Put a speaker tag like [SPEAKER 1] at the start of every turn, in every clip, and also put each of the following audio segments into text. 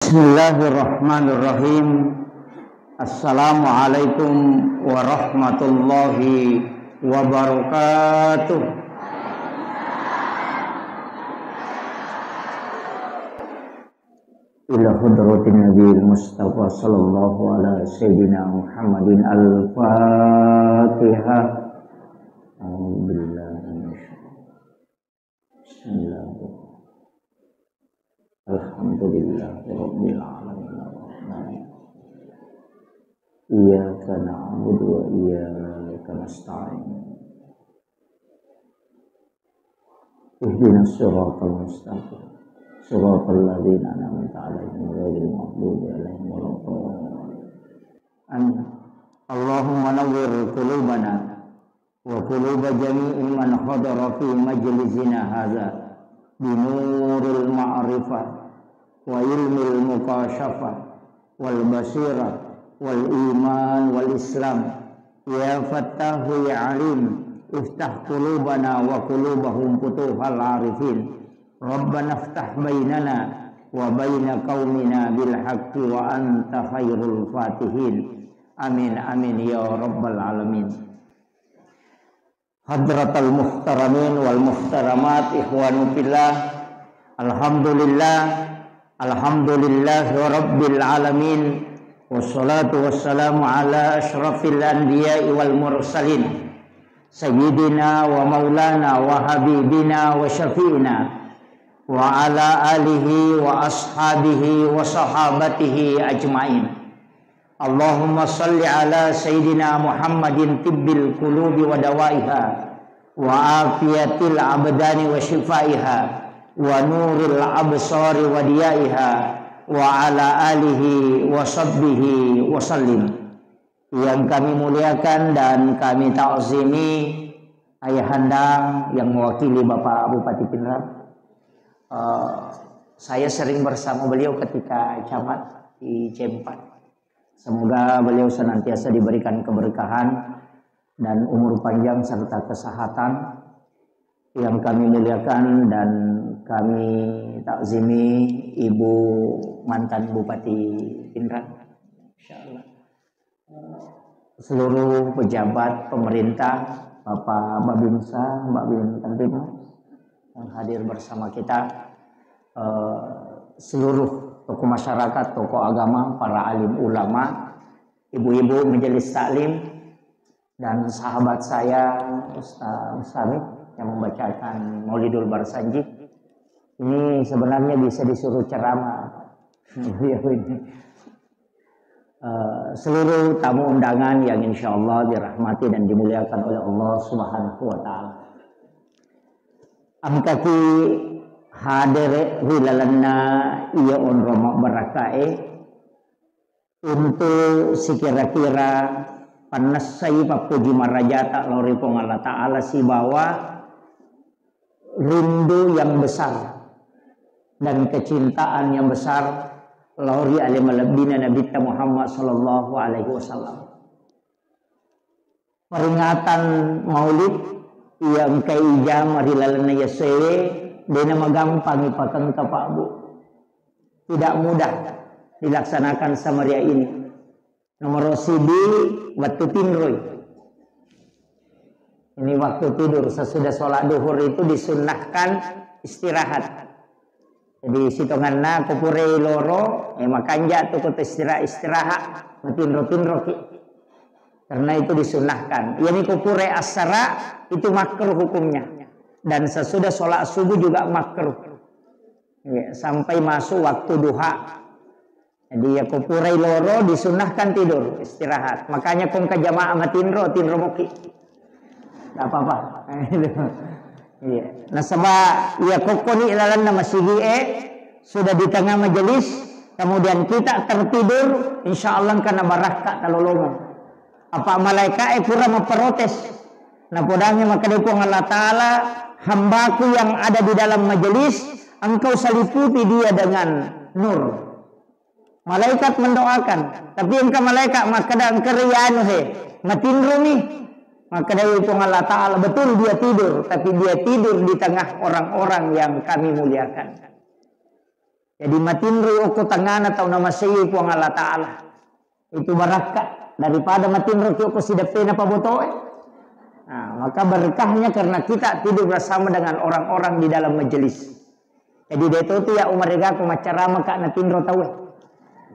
[SPEAKER 1] Bismillahirrahmanirrahim. Assalamualaikum warahmatullahi wabarakatuh. Ila hadratin Nabi Mustafa sallallahu ala sayyidina Muhammadin al-Fatihah. Bismillahirrahmanirrahim. Alhamdulillahirabbil alamin. Iyyaka na'budu wa iyyaka nasta'in. Ihdinas siratal mustaqim. Siratal ladzina an'amta 'alaihim ghairil maghdubi 'alaihim waladdallin. Amin. Allahumma nawwir qulubana wa quluba jami'i man hadara fi majlisina hadza binuril ma'rifah wa ilmil mukashafah wal basirah wal iman wal islam. Ya fattahu ya alim, iftah qulubana wa qulubahum futuhal arifin. Rabbana iftah bainana wa baina qaumina bil haqqi wa anta khairul fatihin. Amin amin ya rabbal alamin. Hadratal muhtaramin wal muhtaramat, ikhwanu fillah. Alhamdulillah rabbil alamin. Wassalatu wassalamu ala asyrafil anbiya'i wal mursalin, sayyidina wa maulana wa habibina wa syafi'ina wa ala alihi wa ashabihi wa sahabatihi ajma'in. Allahumma salli ala sayyidina Muhammadin tibbil qulubi wa dawaiha wa afiyatil abdani wa shifaiha wa nuril absari wa diyaiha wa ala alihi wa sahbihi wa sallim. Yang kami muliakan dan kami ta'zimi ayahanda yang mewakili Bapak Bupati Pindrang. Saya sering bersama beliau ketika camat di C4. Semoga beliau senantiasa diberikan keberkahan dan umur panjang serta kesehatan. Yang kami muliakan dan kami takzimi Ibu mantan Bupati Pindrang, insyaallah. Seluruh pejabat pemerintah, Bapak Babinsa, Mbak Bin Tantim yang hadir bersama kita, seluruh tokoh masyarakat, tokoh agama, para alim ulama, ibu-ibu majelis taklim, dan sahabat saya Ustaz Samit yang membacakan Maulidul Barsanji. Ini sebenarnya bisa disuruh ceramah. Seluruh tamu undangan yang insya Allah dirahmati dan dimuliakan oleh Allah Subhanahu wa Ta'ala. Amkaki hadir hilalanna iya on romo barakae untuk sekira-kira panasai papuji marajata lori pong Allah Ta'ala si bawa rindu yang besar dan kecintaan yang besar lori alimalabina Nabi Muhammad sallallahu alaihi wasallam. Peringatan Maulid yang kaijam marilalana yasewe dena magampang ipakang ka Pak Bu. Tidak mudah dilaksanakan samaria ini. Nomor sibi waktu tinroy. Ini waktu tidur sesudah sholat duhur itu disunnahkan istirahat. Jadi sitonganna kupure loro makanja tuh kota istirahat tinro ki. Karena itu disunnahkan. Yani kupure asara itu makruh hukumnya. Dan sesudah sholat subuh juga makruh ya, sampai masuk waktu duha. Jadi ya kupurai loro disunahkan tidur istirahat. Makanya kong kajamaah matinro moki gak apa-apa. Iya. Nah sebab ya kokoni ilalan nama sigi sudah di tengah majelis, kemudian kita tertidur, insya Allah karena baraka talolongan. Apa malaikat kurang memprotes. Nah podangnya maka dipung Allah Ta'ala, hambaku yang ada di dalam majelis, engkau seliputi dia dengan nur. Malaikat mendoakan, tapi engkau malaikat maka dan kerianu matinro nih. Maka dari itu Allah Ta'ala betul dia tidur, tapi dia tidur di tengah orang-orang yang kami muliakan. Jadi matinro oko tangana tau nama sayu puang Allah Ta'ala. Itu barakah daripada matinro oko sidapena pabotoe. Nah, maka berkahnya karena kita tidur bersama dengan orang-orang di dalam majelis. Jadi deto tu ya Umar Rega ku macarama kak natinro tahu.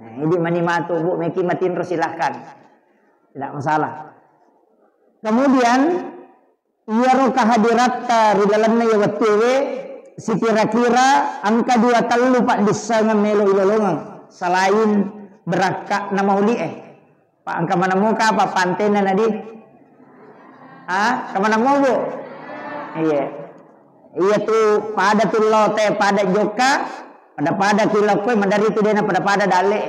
[SPEAKER 1] Nah, ini manimatu bu meki matinro silahkan. Tidak masalah. Kemudian ia roh kehadirat di dalamnya ya wetewe si kira-kira angka 2 talu pak disangan melo ilolongan selain berakak nama uli pak angka mana muka apa pantena nadi kemana mau bu iya tuh pada tuh lote pada joka pada kilokoi mandari itu dena pada dale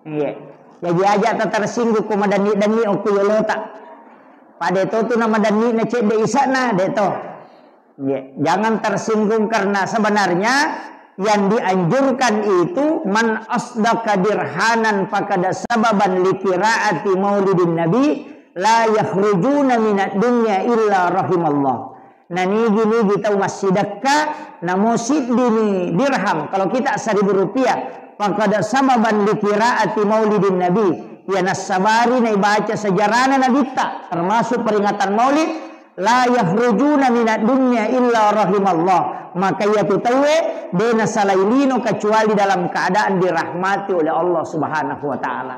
[SPEAKER 1] iya jadi aja tak tersinggung kumadani dani oku yolota pada itu tuh nama dani necek de isana deto. Ya, jangan tersinggung karena sebenarnya yang dianjurkan itu man asdaka dirhanan fakada sababan likiraati maulidin nabi la yakhrujuna minad dunya illa rahimallah. Nah ini gini kita masih sedekah namosid dini dirham kalau kita 1.000 rupiah fakada sababan likiraati maulidin nabi ya nasabari na baca sejarahna nabi tak termasuk peringatan maulid la yakhrujuna minad dunya illa rahimallah maka ia tutawe dena salailino kecuali dalam keadaan dirahmati oleh Allah Subhanahu wa taala.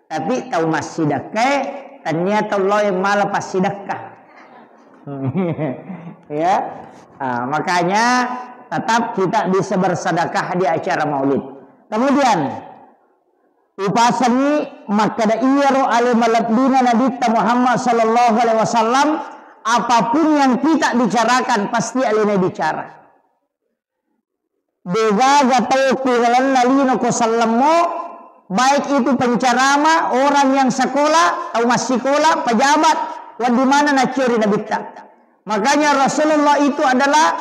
[SPEAKER 1] Tapi tahu masih sedekah ternyata Allah yang malah pas sedekah. Ya. Makanya tetap kita bisa bersedekah di acara Maulid. Kemudian upasani maka da iyaro alimalabdina Nabi Muhammad sallallahu alaihi wasallam. Apapun yang kita bicarakan pasti alina bicara. Dega gatau pihalan lalino ko sallamo baik itu pencerama orang yang sekolah atau masih sekolah pejabat di mana nacuri nabita. Makanya Rasulullah itu adalah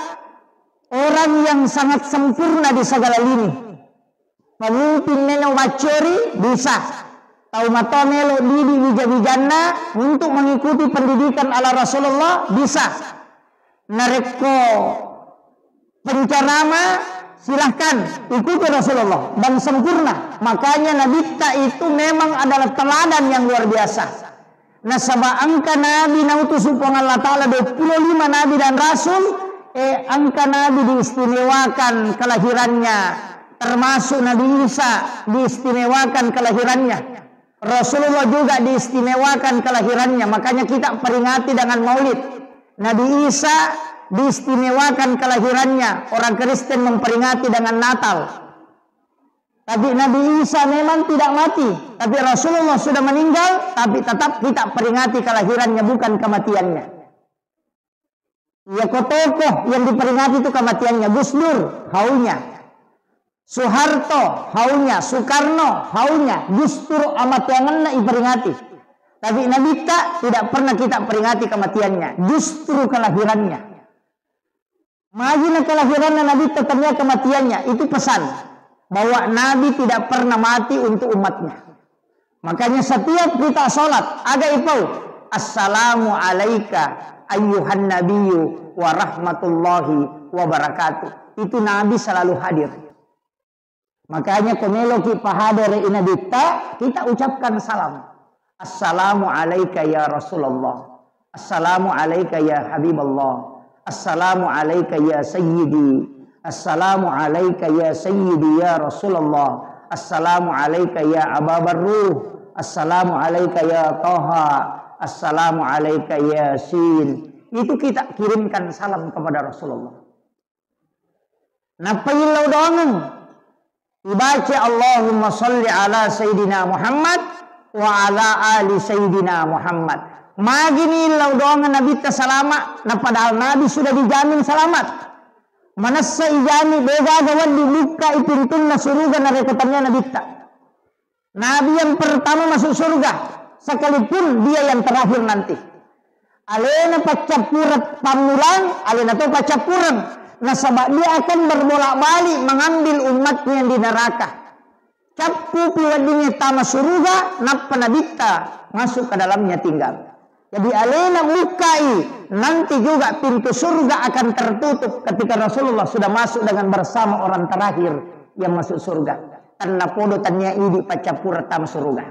[SPEAKER 1] orang yang sangat sempurna di segala lini. Pemimpin neno macuri bisa. Tahu mata melo didi wija-wijanna untuk mengikuti pendidikan ala Rasulullah bisa. Nareko pencerama silahkan ikuti Rasulullah dan sempurna. Makanya Nabi itu memang adalah teladan yang luar biasa. Nasaba angka Nabi nautus upang Allah Ta'ala 25 Nabi dan Rasul. Angka Nabi diistimewakan kelahirannya. Termasuk Nabi Isa diistimewakan kelahirannya. Rasulullah juga diistimewakan kelahirannya. Makanya kita peringati dengan maulid. Nabi Isa diistimewakan kelahirannya. Orang Kristen memperingati dengan Natal. Tapi Nabi Isa memang tidak mati. Tapi Rasulullah sudah meninggal. Tapi tetap kita peringati kelahirannya bukan kematiannya. Ya tokoh yang diperingati itu kematiannya. Gus Dur haunya. Soeharto haunya, Soekarno haunya, justru amat wanganna diperingati. Tapi Nabi tidak pernah kita peringati kematiannya, justru kelahirannya. Majina kelahirannya Nabi tetapnya kematiannya, itu pesan bahwa Nabi tidak pernah mati untuk umatnya. Makanya setiap kita sholat agak ipau assalamu alaika ayyuhan nabiyyu wa rahmatullahi wa barakatuh. Itu Nabi selalu hadir. Makanya komelo ki pahadere inabita kita ucapkan salam. Assalamu alayka ya Rasulullah. Assalamu alayka ya Habiballah. Assalamu alayka ya Sayyidi. Assalamu alayka ya Sayyidi ya Rasulullah. Assalamu alayka ya Aba Barruh. Assalamu alayka ya Taha. Assalamu alayka ya Yasin. Itu kita kirimkan salam kepada Rasulullah. Napailau doang. Dibaca Allahumma salli ala Sayyidina Muhammad wa ala ali Sayyidina Muhammad. Magini lau doang Nabi ta salama. Nah padahal Nabi sudah dijamin selamat. Manassa ijami bega gawan dibuka ipintun na suruga na rekotannya Nabi ta. Nabi yang pertama masuk surga. Sekalipun dia yang terakhir nanti. Alena pacapurat pamulang. Alena to pacapurang. Nasabah dia akan berbolak-balik mengambil umatnya yang di neraka. Capu piwadinya tama surga, napa nabita masuk ke dalamnya tinggal. Jadi alena mukai nanti juga pintu surga akan tertutup ketika Rasulullah sudah masuk dengan bersama orang terakhir yang masuk surga. Tanna podo tanya idi pacapura tam surga.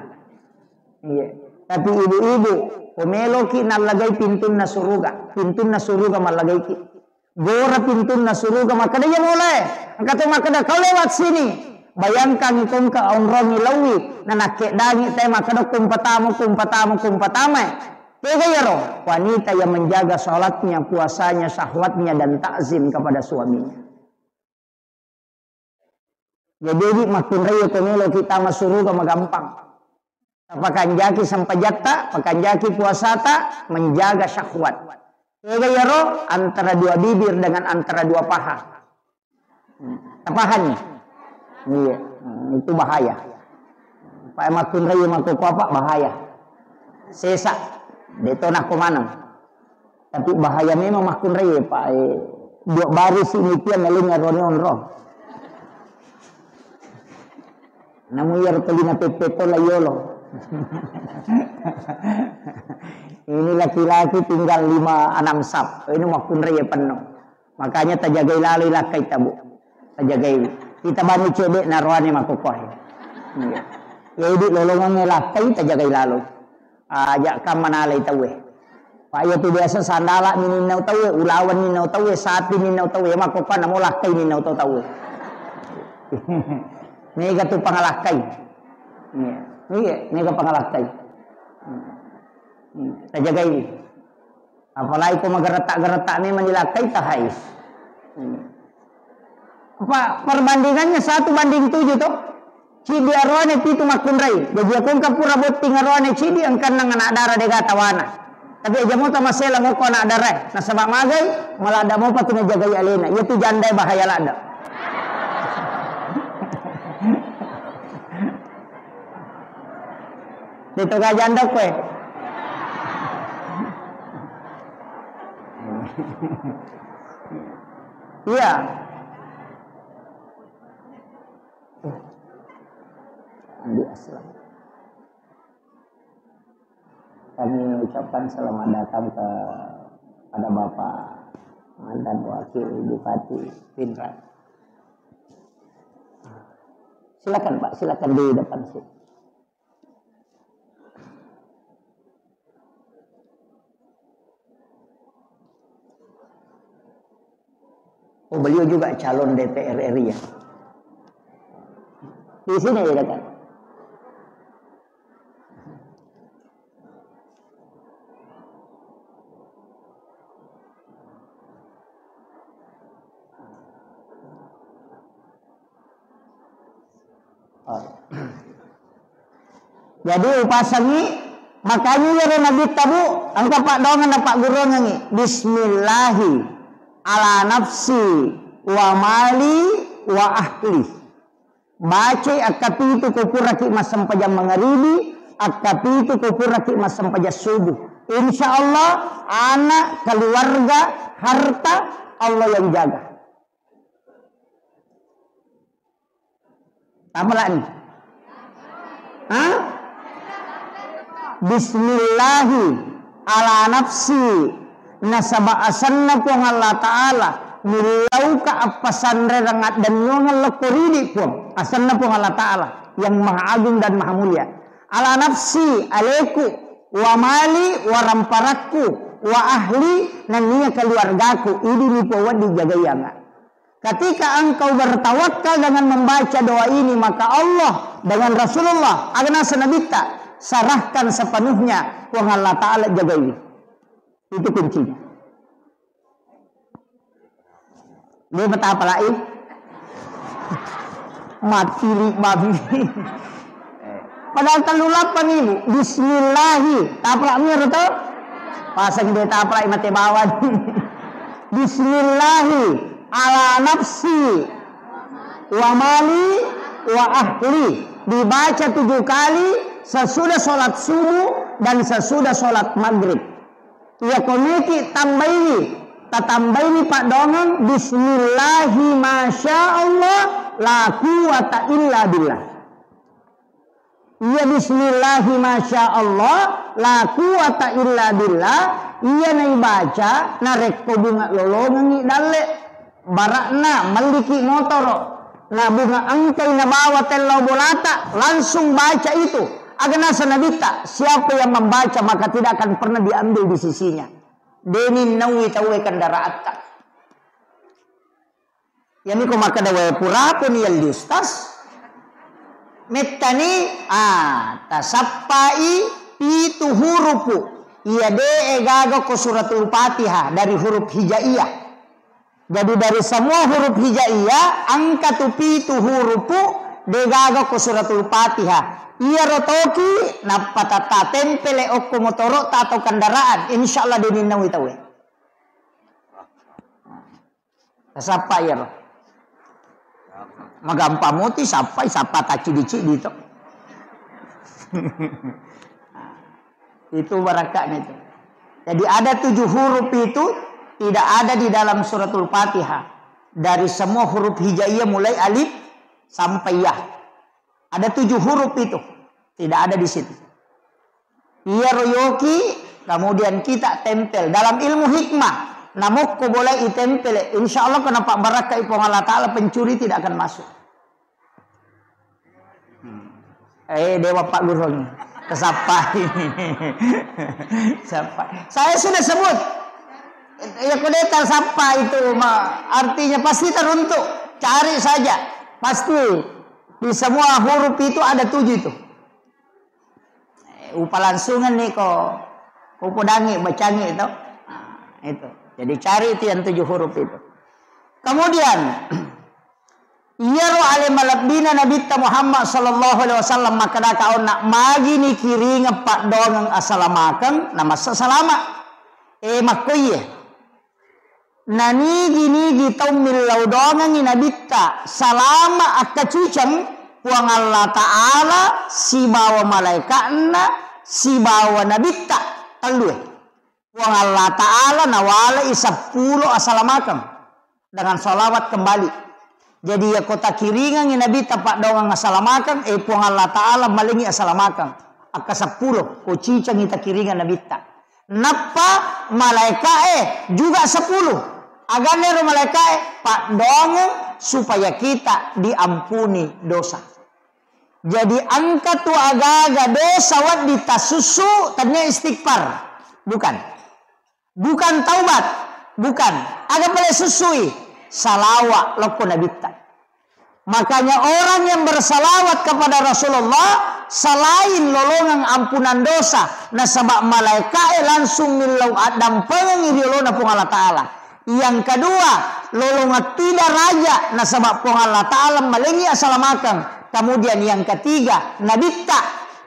[SPEAKER 1] Iya. Tapi ibu-ibu komeloki nalagai pintun na surga malagai ki. Gora pintun na surga makada yan oleh. Angkato makada kau lewat sini. Bayangkan kung ka onrongi lawi na nakedangi tayo makada kumpatamo. Tega ya roh, wanita yang menjaga sholatnya, puasanya, syahwatnya dan takzim kepada suaminya. Jadi makin raya komelo kita masuk surga magampang. Pakan jaki sampai jata, pakan jaki puasata, menjaga syahwat. Tega ya roh, antara dua bibir dengan antara dua paha. Pahanya. Iya, itu bahaya. Pak makin raya makin apa bahaya. Sesak, detonah komanam. Tapi bahaya memang makin raya Pak. Dua baris ini dia melingar roh. Namun ya telina pepeto layolo. Ini laki-laki tinggal 5-6 sap. Ini makin raya penuh. Makanya tajagai lalu lakai tabu. Tajagai. Kita bani cedek naruhani makukoh. Ya ini lolongan lakai tajagai lalu. Ajak kam manalay tawe. Pak ya biasa sandala nininaw tawe, ulawan ninaw tawe, sapi ninaw tawe, makukoh namo lakai ninaw tawe. Nega tu pangalakay. Nega pangalakay. Tajaga ini. Apalagi kung magarata-garata ni manilakay tahais. Apa perbandingannya 1:7 tuh. Cidi arwane pitu makunray. Jadi akong kapura boting arwane cidi angkan nang anak darah dega tawana. Tapi aja mo tamasela mo ko anak darah. Nasabak magay malada mo pa tinajagay alena. Itu jandai bahaya lada. Dito ka janda ko eh. Iya. Andi aslam. Kami ucapkan selamat datang kepada Bapak mantan wakil Bupati Pinrang. Silakan Pak, silakan di depan sini. Oh, beliau juga calon DPR RI ya. Di sini ya dekat. Oh. Jadi upasangi makanya ya Nabi tabu angka Pak dongan Pak guru nyanyi Bismillahi ala nafsi wa mali wa ahli. Baca akapitu kupuraki masam pajam mangaribi, akapitu kupuraki masam pajam subuh. Insya Allah anak, keluarga, harta Allah yang jaga. Apa lagi? Bismillahi ala nafsi nasaba asanna pun Allah Ta'ala milau ka apasan rengat dan nyongal lekoridi pun asanna pun Allah Ta'ala yang maha agung dan maha mulia. Ala nafsi aleku wa mali wa ramparaku wa ahli nania keluargaku ini nipawan dijaga yang. Ketika engkau bertawakal dengan membaca doa ini maka Allah dengan Rasulullah agna senabita sarahkan sepenuhnya wang Allah Ta'ala jaga ini. Itu kuncinya. Dia betapa lagi? Mati babi. Padahal telulapan ibu. Bismillahi. Taplak mir itu. Pasang dia taplak mati bawan. Bismillahi ala nafsi wa mali wa ahli. Dibaca 7 kali sesudah sholat subuh dan sesudah sholat maghrib. Ya komiki tambaini Pak Dongan Bismillahi masya Allah la quwata illa billah. Iya Bismillahi masya Allah la quwata illa billah. Iya nai baca narek ko bunga lolongan ni dalle barakna maliki motor na bunga angkai na bawa telau bolata, langsung baca itu. Agana sanabita, siapa yang membaca maka tidak akan pernah diambil di sisinya. Denin nawi tawe kandaraat. Yani ko maka dawe pura pun yal diustas. Mettani tasappai pitu hurupu. Iya de egaga ko suratul Fatihah dari huruf hijaiyah. Jadi dari semua huruf hijaiyah angka tu pitu hurupu degaga ko suratul Fatihah. Iya rotoki napatata tempele okko motoro tato kendaraan insyaallah denin nawi tawe. Tasappai ya roh. Magampamuti sampai sapa taci-dici itu. Itu barakahnya itu. Jadi ada 7 huruf itu tidak ada di dalam suratul Fatihah. Dari semua huruf hijaiyah mulai alif sampai ya. Ada 7 huruf itu. Tidak ada di situ. Iya royoki kemudian kita tempel dalam ilmu hikmah. Namuk ko boleh itempel. Insya Allah kenapa barakah ipong Allah Ta'ala pencuri tidak akan masuk. Dewa Pak Guru ini. Kesapai. Saya sudah sebut. Ya kudeta sapa itu artinya pasti teruntuk. Cari saja. Pasti. Di semua huruf itu ada 7 itu. Upalangsungan nih kok. Kupodangi bacangi itu. Itu. Jadi cari itu yang 7 huruf itu. Kemudian Yaro ale malabdina Nabi Muhammad sallallahu alaihi wasallam maka kau nak magi ni kiri ngepak dongang asalamakan nama salama makoye nani gini taumil laudongang ni Nabi salama akacucang puang Allah Ta'ala si bawa malaikatna si bawa Nabi talue puang Allah Ta'ala nawala isapuluh asalamakan dengan salawat kembali. Jadi ya kota kiringan yang Nabi tapak doang asalamakan puang Allah Ta'ala malingi asalamakan aka 10 kocicang kita kiringan Nabi tak napa malaikat juga 10 agane ro malaikat pak dong supaya kita diampuni dosa. Jadi angka tu aga-aga dosa wat ditasusu tanya istighfar bukan taubat bukan aga boleh susui salawat loko Nabi. Makanya orang yang bersalawat kepada Rasulullah selain lolongan ampunan dosa nasabak malaikat langsung milau adam pengen diolona pung Allah Ta'ala. Yang kedua lolongan tidak raja nasabak pung Allah Ta'ala malengi asalamakan. Kemudian yang ketiga Nabi tak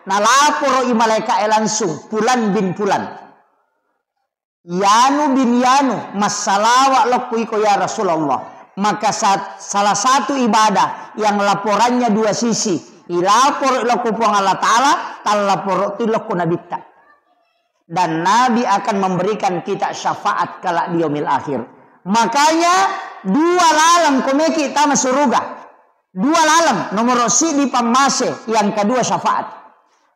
[SPEAKER 1] nalaporo i malaikat langsung Fulan bin Fulan Yanu bin Yanu masalawat lokku iko ya Rasulullah. Maka salah satu ibadah yang laporannya 2 sisi. Ilapor lokku puang Allah Ta'ala talapor itu lokku Nabi tak. Dan Nabi akan memberikan kita syafaat kala di yaumil akhir. Makanya 2 lalang komeki tama suruga. 2 lalang nomor si di pamase yang kedua syafaat.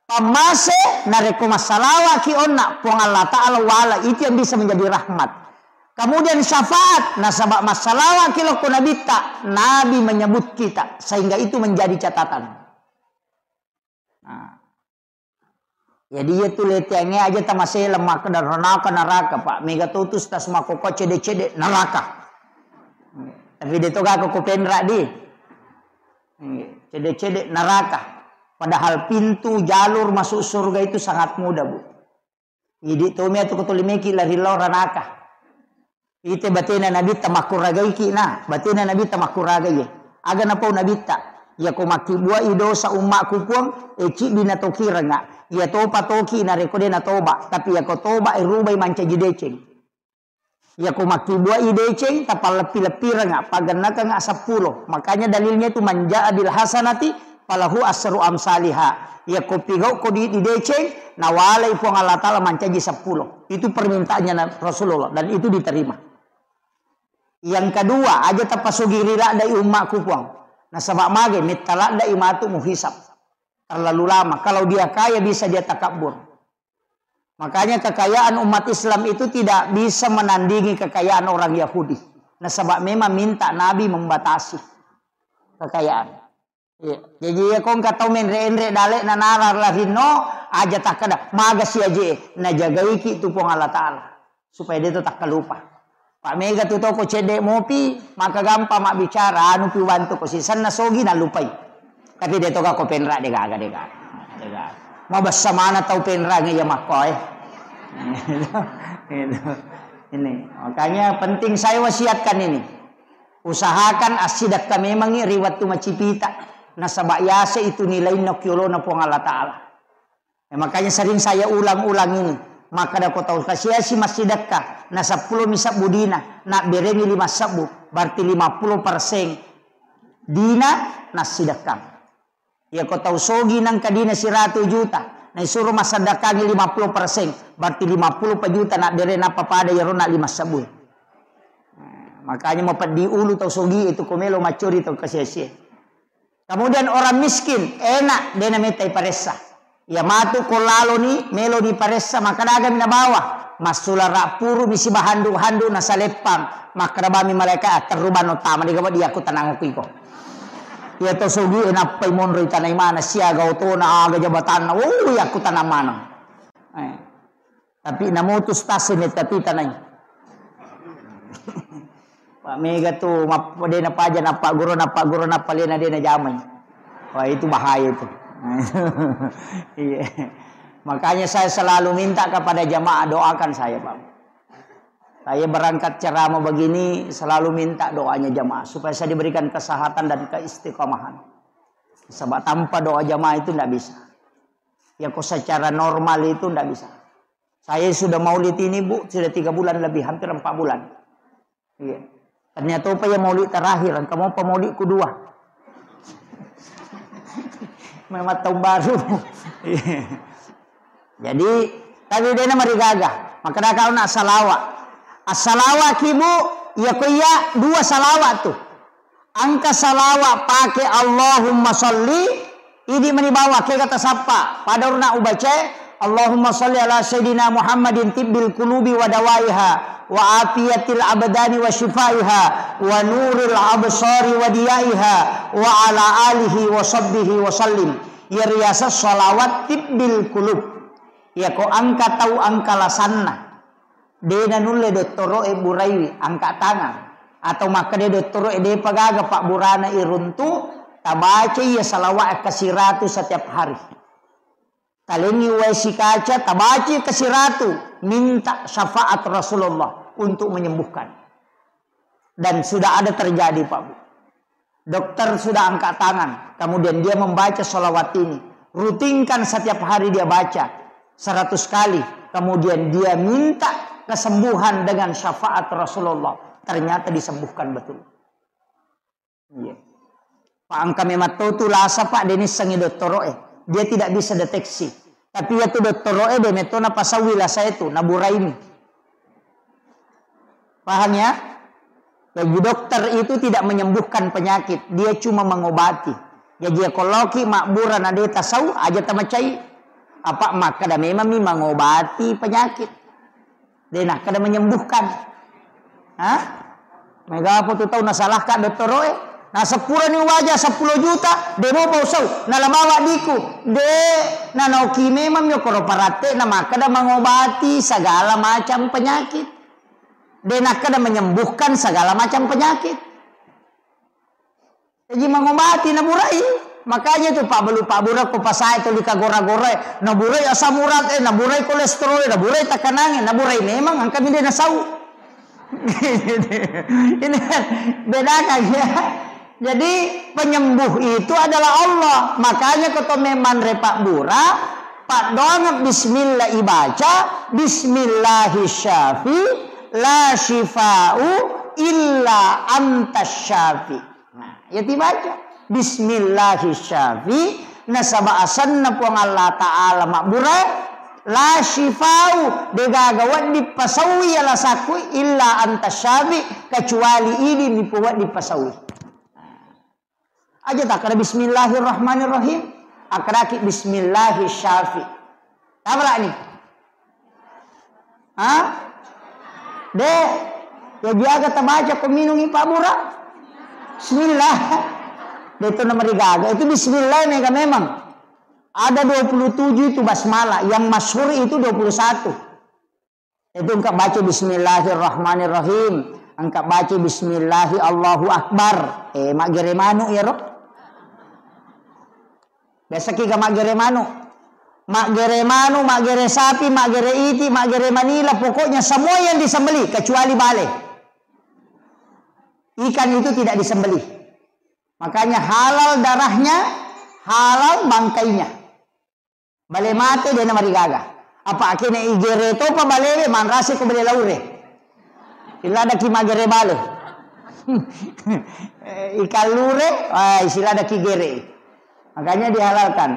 [SPEAKER 1] Pamase nareko masalawa ki onna puang Allah Ta'ala wala itu yang bisa menjadi rahmat. Kemudian syafaat nasabak masalawa ki lokko Nabi tak Nabi menyebut kita sehingga itu menjadi catatan. Jadi itu letiangnya aja tamasih lemak dan neraka Pak mega tutus tas makoko cede neraka. Tapi ditoga ko pendra di cede neraka. Padahal pintu jalur masuk surga itu sangat mudah Bu. Jadi tomia tu kutulimeki lari neraka. Ite batina Nabi tamakur ragai kina batina Nabi tamakur ragai aga na pau Nabi ta ya ko makibua idosa umakku puang eci binatokira nga ya topa toki na rekode na toba tapi ya ko toba rubai manca jideceng ya ko makibua ideceng tapal lepi-lepira nga paganaka nga 10 makanya dalilnya itu manja bil hasanati falahu asru amsalihah ya ko pigau ko di ideceng nawalai puang Allah Ta'ala manca ji 10 itu permintaannya Rasulullah dan itu diterima. Yang kedua aja tapasugi rila dai umakku puang. Nah sabak mage mitala dai matu muhisab. Terlalu lama. Kalau dia kaya bisa dia takabur. Makanya kekayaan umat Islam itu tidak bisa menandingi kekayaan orang Yahudi. Nah sebab memang minta Nabi membatasi. kekayaan. Ya. Jadi ya kong katau menre-enre dalek na narar lahino aja tak kada magas si aje na jagai ki tu pong Allah Taala supaya dia tu tak kelupa. Pak Mega tu toko cedek mopi maka gampang mak bicara anu pi bantu ko sisan na sogi na lupai. Tapi dia tu ka ko penra de gaga. Mau bersama tau penra nge ya makoy. Ini makanya penting saya wasiatkan ini. Usahakan asidak kami memang riwat tu macipita. Nasabak yase itu nilai nokyolo na pong Allah Ta'ala. Makanya sering saya ulang-ulang ini. Maka dah kau tahu kasih si masjidat ka. Na 10 misap budina. Nak berengi 5 sabu. Berarti 50% dina nasidak ka. Ya kau tahu sogi nang kadina si 100 juta. Na isuruh masadakangi 50%. Berarti 50 juta nak beren apa pada ya nak 5 sabu. Makanya mau di ulu tahu sogi itu komelo macuri tahu kasih. Kemudian orang miskin enak dia metai paressa. Ya matu kolalo ni melo di paressa maka daga mina bawah. Masula rapuru misi bahandu-handu nasa lepang. Maka bami malaikat teruban utama di gawat dia aku tanang ko. Ya to sogi enak pai monro tanay mana siaga utona aga jabatan na aku tanang mana. Tapi namutus tasin tapi tanay. Pak Mega tuh dia na paja na Pak Guru na palena dia na jamai. Wah itu bahaya itu. Iya. Makanya saya selalu minta kepada jamaah doakan saya, Pak. Saya berangkat ceramah begini selalu minta doanya jamaah supaya saya diberikan kesehatan dan keistiqomahan. Sebab tanpa doa jamaah itu tidak bisa. Ya kok secara normal itu tidak bisa. Saya sudah maulid ini Bu, sudah 3 bulan lebih, hampir 4 bulan. Iya. Ternyata apa yang maulid terakhir, kamu apa maulid kedua? Memang tahun baru. Jadi, tapi dia mari gagah. Maka dah kau nak salawat. As-salawat kibu, ya kuya 2 salawat tu. Angka salawat pakai Allahumma salli, ini menibawa ke kata siapa? Pada nak ubaca Allahumma salli ala sayyidina Muhammadin tibbil qulubi wa dawaiha. Wa afiyatil abdani wa shifaiha wa nuril absari wa diyaiha wa ala alihi wa sahbihi wa sallim. Ya riasa salawat tibbil qulub. Ya ko angka tahu angka lasanna. Dena nulle dottoro e buraiwi angka tangan atau maka de dottoro e de pagaga Pak Burana iruntu tabaca ya salawat kasiratu setiap hari. Kaleni wesi kaca tabaca kasiratu minta syafaat Rasulullah untuk menyembuhkan. Dan sudah ada terjadi Pak Bu. Dokter sudah angkat tangan. Kemudian dia membaca sholawat ini. Rutinkan setiap hari dia baca 100 kali. Kemudian dia minta kesembuhan dengan syafaat Rasulullah. Ternyata disembuhkan betul. Iya. Pak angka memang tu lasa Pak Denis sangi doktoroe. Dia tidak bisa deteksi. Tapi ya tu doktoroe de metona pasawila saya tu naburaimi. Paham ya? Bagi dokter itu tidak menyembuhkan penyakit, dia cuma mengobati. Jadi kalau ki makburan ada tasawuf aja tamacai. Apa maka dah memang mengobati penyakit. Dia nak kada menyembuhkan. Hah? Mega apa tu tahu nasalah kak doktoroe? Nah 10 ni wajah 10 juta demo pausau na lamawa diku de na noki memang yo koro parate na maka dah mengobati segala macam penyakit. Dia nak kada menyembuhkan segala macam penyakit. Jadi mengobati na burai. Makanya tu Pak Belu Pak Burak ko pasai tu lika gora-gora na burai asam urat na burai kolesterol na burai takanangin na burai memang ang kami din nasau. Ini bedakan ya. Jadi penyembuh itu adalah Allah. Makanya kata meman repak bura, Pak dongap bismillah ibaca, bismillahirrahmanirrahim, la syifa'u illa antas syafi. Nah, ya dibaca bismillahirrahmanirrahim, nasaba asanna puang Allah Ta'ala makbura, la syifa'u degagawan dipasawi ala sakui illa antas syafi, kecuali ini dipuat dipasawi. Aja tak ada bismillahirrahmanirrahim. Akraki bismillahirrahmanirrahim. Apa ni? Hah? Dek, ya dia kata baca peminungi Pak Murah. Bismillah. Itu nama gaga. Itu bismillah nih kan memang. Ada 27 itu basmalah. Yang masyhur itu 21. Itu engkau baca bismillahirrahmanirrahim. Engkau baca bismillahi Allahu akbar. Mak gere manu ya roh. Biasa kita mak gere manu. Mak gere manu, mak gere sapi, mak gere iti, mak gere manila. Pokoknya semua yang disembelih kecuali bale. Ikan itu tidak disembelih. Makanya halal darahnya, halal bangkainya. Bale mate dia nama rigaga. Apa akhirnya igere to pa bale man rase ko bale laure. Ila ada ki magere bale. Ikan lure, istilah ada ki gere. Makanya dihalalkan.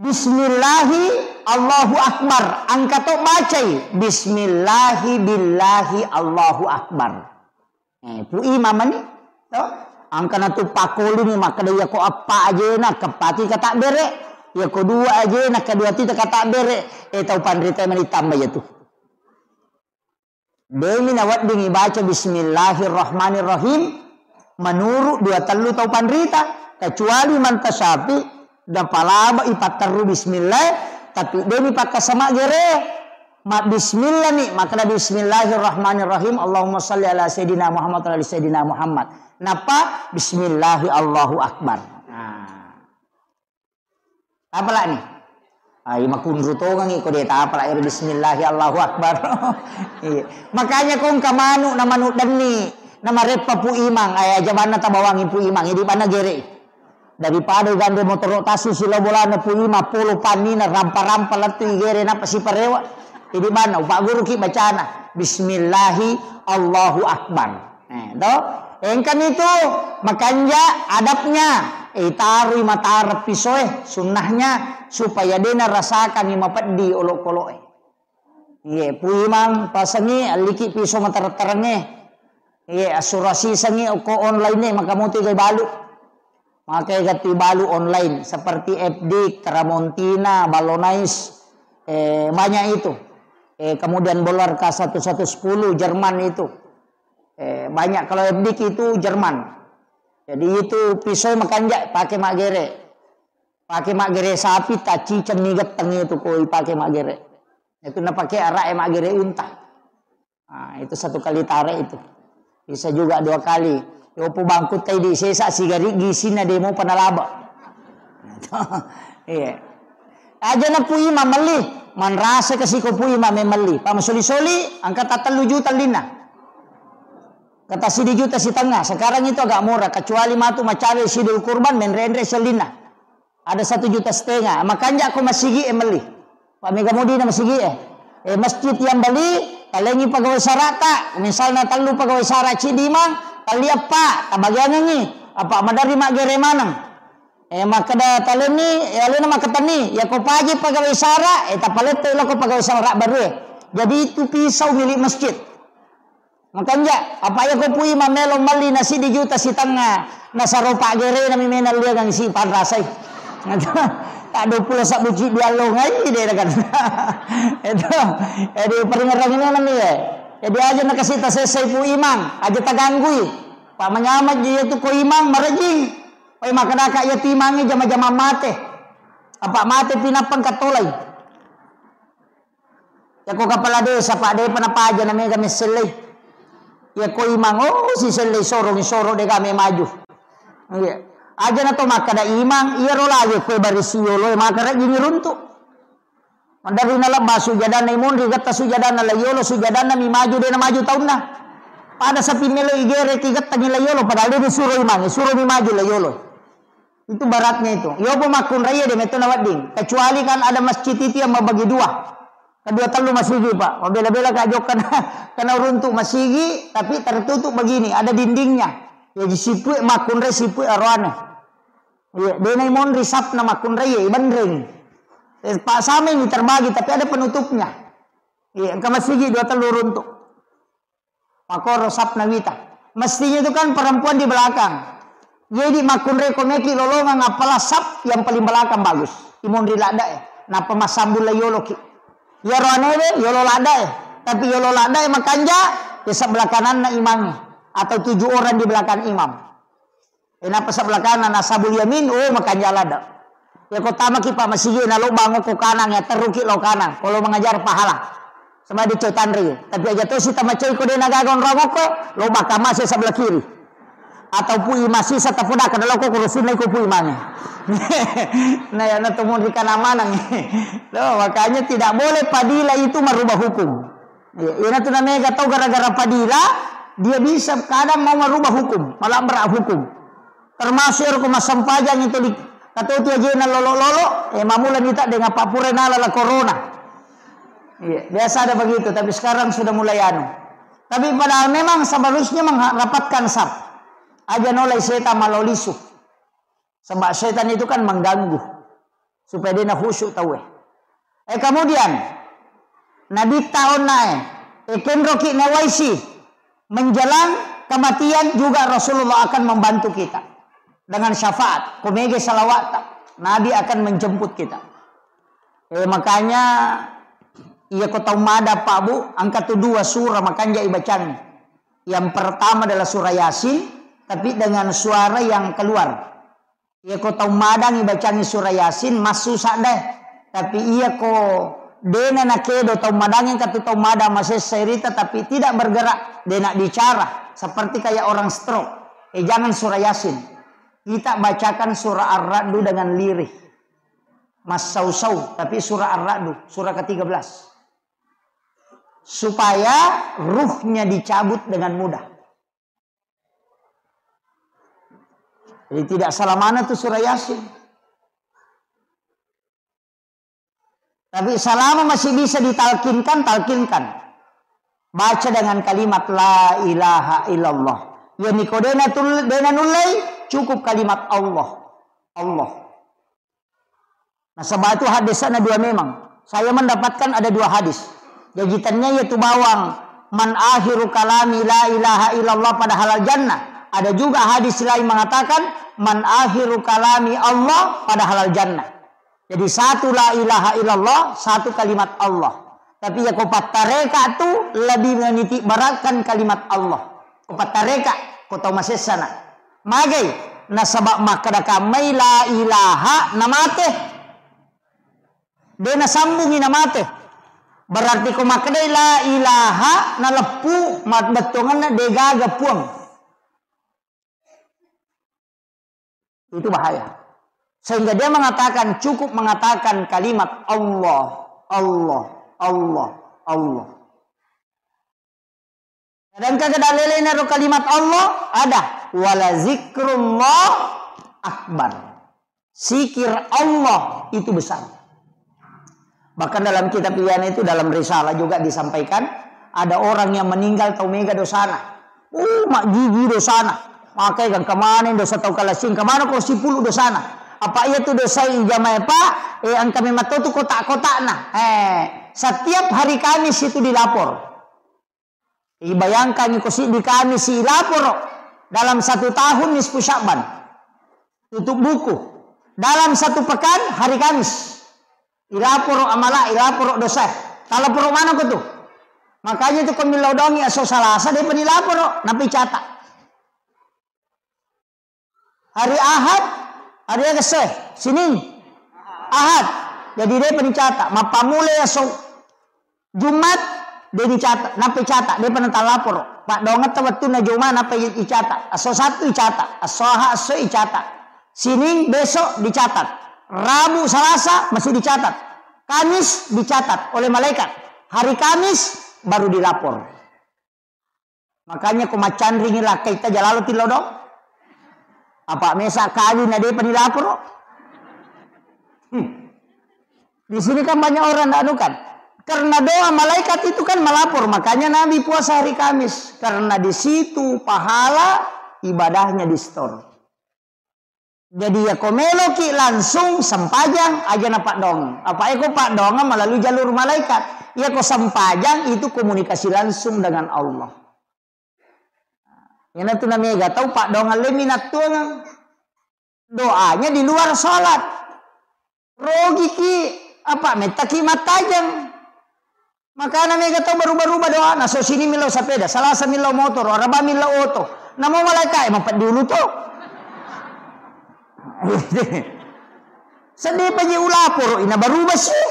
[SPEAKER 1] Bismillahi Allahu akbar. Angka to bacai. Bismillahi billahi Allahu akbar. Pu imam ni. Angka na tu pakoli ni maka dia ko apa aja nak kepati kata bere. Ya kedua aja nak kedua ti kata bere. Tahu pandrita man ditambah ya tu. Demi nawat dingi baca bismillahirrahmanirrahim. Menurut 23 tahu pandrita. Kecuali mantasapi dan palaba ipat teru bismillah. Tapi demi pakai sama gere. Mak bismillah nih. Maka bismillahirrahmanirrahim. Allahumma salli ala sayyidina Muhammad wa ala sayyidina Muhammad. Napa? Bismillahi Allahu akbar. Apa lah nih? Makun rutongan nih. Kau dia tak apa lah. Bismillahi Allahu akbar. Makanya kau kamanu nama nu dani. Nama repa pu imang. Aja mana tabawangin pu imang. Ini mana gere. Daripada gande motor rotasi sila bola na pu imang. Polo panina rampa-rampa latu gere na pasi parewa. Ini mana? Pak guru ki bacana. Bismillahi Allahu akbar. Engkan itu makanya adabnya taruh mata pisoe sunnahnya supaya dia rasakan ni mapadi olok-olok. Ye puimang pasangi aliki piso mata terenge. Ye asurasi sangi ko online maka muti kay balu. Maka gati balu online seperti FD, Tramontina, Balonais, banyak itu. Kemudian Bolar K1110 Jerman itu. Banyak kalau FD itu Jerman. Jadi itu pisau makanja pakai magere. Pakai magere sapi taci cemigat tengi itu koi pakai magere. Itu na pakai arak magere unta. Nah, itu satu kali tarik itu. Bisa juga 2 kali. Yopo bangkut kay di sesa sigari gisin na demo panalaba. Iya. Aja na pui mamali. Man rasa kasi ko pui mamemali. Pamasoli-soli angkat 3 juta lina. Kata 1 juta setengah. Sekarang itu agak murah. Kecuali matu macare sidul kurban menrendre selina. Ada 1,5 juta. Makanya aku masigi meli. Pak Megamudi na masigi masjid yang beli. Talengi pegawai sarata. Misalnya talu pegawai sarat Cidimang. Tali apa? Tabagian ini. Apa madari mak gere manang. Maka da taleni. Alina makatani. Ya ko pagi pegawai sarat. Tapalet lo ko pegawai sarat baru. Jadi itu pisau milik masjid. Makanya apa ya ko pui mamelo mali na 1 juta setengah na saropa gere na mimenal dia gang si pan rasay. Tak 20 sak buci dialong ai dia kan. Itu jadi peringaran ini nami ya. Jadi aja nak kasih tas selesai pu imang, aja tak ganggu. Pak menyamat dia tu ko imang marajing. Pai makan akak ya timangi jama-jama mate. Apa mate pinapan katolay. Ya ko kapala desa Pak de panapa aja namanya kami selai. Ya ko imang si selai sorong de kami maju. Iya. Aja na to makada imang iya ro lagi ko barisiyolo makara gini runtuk. Mandari na labas sujadana imun rigata sujadana layolo sujadana mi maju de na maju taun na. Pada sa pinelo igere tigat tangi layolo padahal dia suruh imang suruh mi maju layolo. Itu baratnya itu. Yo po makun raya de meto na wading. Kecuali kan ada masjid itu yang membagi 2. Kedua telu masigi Pak. Bela-bela kajok kena runtuk masigi tapi tertutup begini ada dindingnya. Ya disipui makun raya sipui arwana. Ya de na imon risap na makun raya bandring. Pak sama ini terbagi tapi ada penutupnya. Iya, engkau masigi 2 telur runtuk. Makoro sap nawita. Mestinya itu kan perempuan di belakang. Jadi makun rekomeki lolongan apalah sap yang paling belakang bagus. Imun rilada ya. Napa masambul la yolo ki. Ya roanebe yolo lada ya. Tapi yolo lada ya makanja ya belakangan na imam atau 7 orang di belakang imam. Kenapa sebelah kanan asabul yamin makanya lada. Ya kau tamak kipa masih na lo bango ko kanan ya teruki lo kanan. Kalau mengajar pahala. Sama di coy tandri. Tapi aja tuh si tamacoy ko din nagagon rongoko lo baka masih sebelah kiri. Atau pui masih satapuda kada lo ko kurusin na ko pui mangnya. Nah ya na tumon di kanamana. Lo makanya tidak boleh padila itu merubah hukum. Ya, ini tuh namanya tahu gara-gara padila dia bisa kadang mau merubah hukum, malah berak hukum. Termasuk ko masampajang itu di kata tu aja na lolo-lolo mamulan kita dengan papure nala la corona. Iya, biasa ada begitu, tapi sekarang sudah mulai anu. Tapi padahal memang seharusnya merapatkan sab. Aja nolai setan malolisu. Sebab setan itu kan mengganggu supaya dia khusyuk tahu. Kemudian Nabi tahun naik eken roki nawaisi menjelang kematian juga Rasulullah akan membantu kita. Dengan syafaat, komege salawat, Nabi akan menjemput kita. Makanya ia kau mada Pak Bu, angkat tu 2 surah makanya ibacaan. Yang pertama adalah surah Yasin, tapi dengan suara yang keluar. Ia kau madang ibacaan surah Yasin, masuk deh. Tapi ia kau dena nakedo tau madangin katu tau mada masih cerita tapi tidak bergerak, dena bicara seperti kayak orang stroke. Jangan surah Yasin. Kita bacakan surah Ar-Ra'd dengan lirih. Mas Sausau, tapi surah Ar-Ra'd, surah ke-13. Supaya ruhnya dicabut dengan mudah. Jadi tidak salah mana tuh surah Yasin. Tapi selama masih bisa ditalkinkan, talkinkan. Baca dengan kalimat la ilaha illallah. Ya nikodena nulai. Cukup kalimat Allah. Allah. Nah sebab itu hadisnya 2 memang. Saya mendapatkan ada 2 hadis. Jajitannya yaitu bawang. Man akhiru kalami la ilaha illallah pada halal jannah. Ada juga hadis lain mengatakan. Man akhiru kalami Allah pada halal jannah. Jadi 1 la ilaha illallah. 1 kalimat Allah. Tapi ya kopat tareka itu lebih menitik beratkan kalimat Allah. Kopat tareka. Kau tahu masih sana. Magai nasabak makada kamay la ilaha namate. Dia nasambungi namate. Berarti ko makadai la ilaha nalepu matbetongan na degaga puang. Itu bahaya. Sehingga dia mengatakan cukup mengatakan kalimat Allah, Allah, Allah, Allah. Dan kagak dalilin naruh kalimat Allah ada wala zikrullah akbar. Zikir Allah itu besar. Bahkan dalam kitab Iyana itu dalam risalah juga disampaikan ada orang yang meninggal tau mega dosana. Mak gigi dosana. Makanya kan kemana dosa tau kalasing kemana kalau 10 dosana. Apa ia tu dosa ijamai pak? Ang kami matu tu kotak-kotak nah. Setiap hari Kamis itu dilapor. Bayangkan di Kamis si lapor dalam 1 tahun nisfu Sya'ban. Tutup buku. Dalam 1 pekan hari Kamis. Ilapor amala, ilapor dosa. Talapor mana ko tu? Makanya itu kamilau dongi aso salasa dia penilapor napi catat. Hari Ahad, hari Keseh, Senin, Ahad. Jadi dia pencatat. Mapamule aso Jumat dia dicatat, napi catat, dia penental lapor. Pak donget waktu na Jumat napi dicatat. Aso 1 dicatat, aso Ahad aso dicatat. Senin besok dicatat. Rabu, Selasa masih dicatat. Kamis dicatat oleh malaikat. Hari Kamis baru dilapor. Makanya kumacan ringin lah kita jalalo tilodo. Apa mesa kali na dia penilapor? Di sini kan banyak orang anu kan. Karena doa malaikat itu kan melapor. Makanya Nabi puasa hari Kamis. Karena di situ pahala ibadahnya di store. Jadi ya komeloki langsung sempajang aja na Pak Dong. Apa eko Pak Dong melalui jalur malaikat. Ya ko sempajang itu komunikasi langsung dengan Allah. Yang itu namanya gak tahu Pak Dong leminat tuh doanya di luar sholat. Rogi ki apa metaki matajang. Maka namanya gak tahu baru-baru doa. Nah so sini milau sepeda, Selasa milau motor, Araba milau auto. Namo malaikat emang dulu tuh. Sedih paji ulapor, ina berubah sih.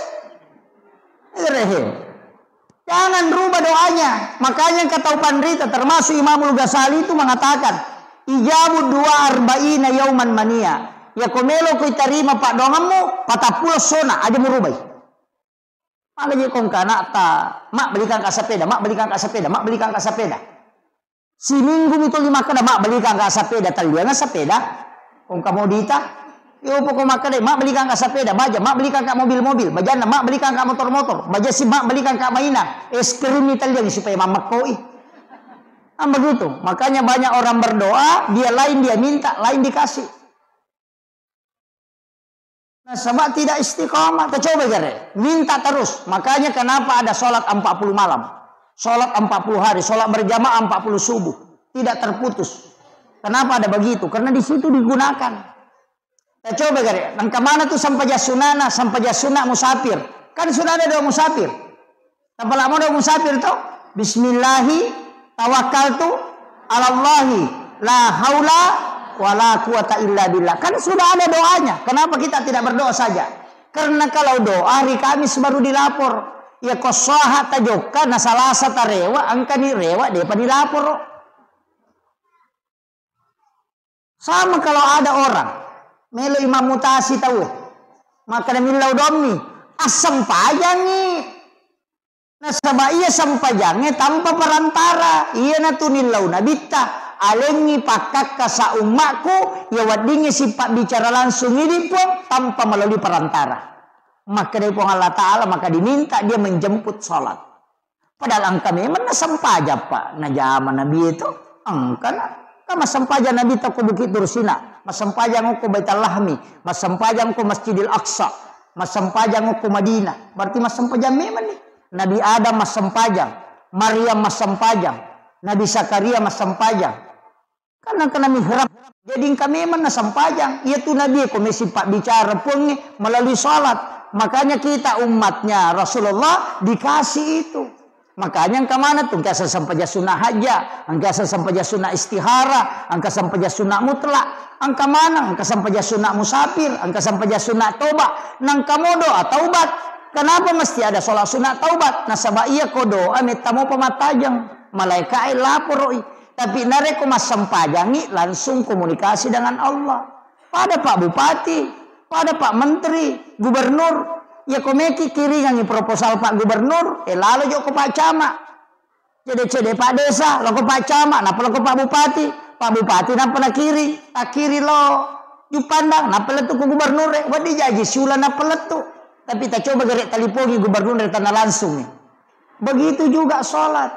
[SPEAKER 1] Jangan rubah doanya. Makanya kata Pandrita, termasuk Imamul Ghazali itu mengatakan, ijabud 42 yauman mania. Ya komelo ko terima pak dongamu, patapul sona aja merubah. Maka je kong kana ta, mak belikan ka sepeda, mak belikan ka sepeda, mak belikan ka sepeda. Si minggu itu 5 kada mak belikan ka sepeda, talian sepeda. Kong kamodita, yo pokok maka deh, mak belikan ka sepeda, baja, mak belikan ka mobil-mobil, bajana, mak belikan ka motor-motor, baja si mak belikan ka mainan, es krim Italia supaya mamak koi. Begitu. Makanya banyak orang berdoa, dia lain dia minta, lain dikasih. Nah, sebab tidak istiqomah, coba jare, minta terus. Makanya kenapa ada sholat 40 malam, sholat 40 hari, sholat berjamaah 40 subuh, tidak terputus. Kenapa ada begitu? Karena di situ digunakan. Kita coba gare, nang kemana tuh sampai jasunana, sampai jasuna musafir. Kan sudah ada doa musafir. Tanpa lama doa musafir tuh, Bismillahi tawakkaltu alallahi la haula wala quwata illa billah. Kan sudah ada doanya. Kenapa kita tidak berdoa saja? Karena kalau doa hari Kamis baru dilapor. Ya kosoha tajoka nasalasa tarewa angka ni rewa depa dilapor. Sama kalau ada orang melo imam mutasi tahu, maka milau domni asam pajangi. Nah sabab ia sampajangi tanpa perantara, ia natunilau nabita alengi pakak kasa umatku ya wadingi sifat bicara langsung ini pun tanpa melalui perantara. Maka dari Allah Ta'ala maka diminta dia menjemput sholat. Padahal angka memang sampaja pak. Nah zaman Nabi itu angka kama sampaja Nabi tak ko Bukit Dursina, masampajang ko Baitul Lahmi, masampajang ko Masjidil Aqsa, masampajang ko Madinah. Berarti masampajang memang nih. Nabi Adam masampajang, Maryam masampajang, Nabi Zakaria masampajang. Karena kena mihrab, jadi kami memang nasampajang. Ia tu Nabi ko mesti pak bicara pun melalui salat. Makanya kita umatnya Rasulullah dikasih itu. Makanya angka mana tuh? Angka sampai sunnah haja, angka sampai sunnah istihara, angka sampai sunnah mutlak, angka mana? Angka sampai sunnah musafir, angka sampai sunnah tobat, nangka modo taubat. Kenapa mesti ada sholat sunnah taubat? Nasabah iya kodo, ametamu pematajang, malaikat lapor, tapi nareko mas sampajangi langsung komunikasi dengan Allah. Pada Pak Bupati, pada Pak Menteri, Gubernur. Ya komeki kiri ngangi proposal Pak Gubernur, lalu jo ko Pak Camat. Cede Pak Desa, lo ko Pak Camat, napa lo ko Pak Bupati. Pak Bupati napa na kiri, tak kiri lo. Ju pandang, napa letu ko Gubernur, wadi jaji sula napa letu. Tapi tak coba gerek talipongi Gubernur dari tanah langsung nih. Begitu juga sholat.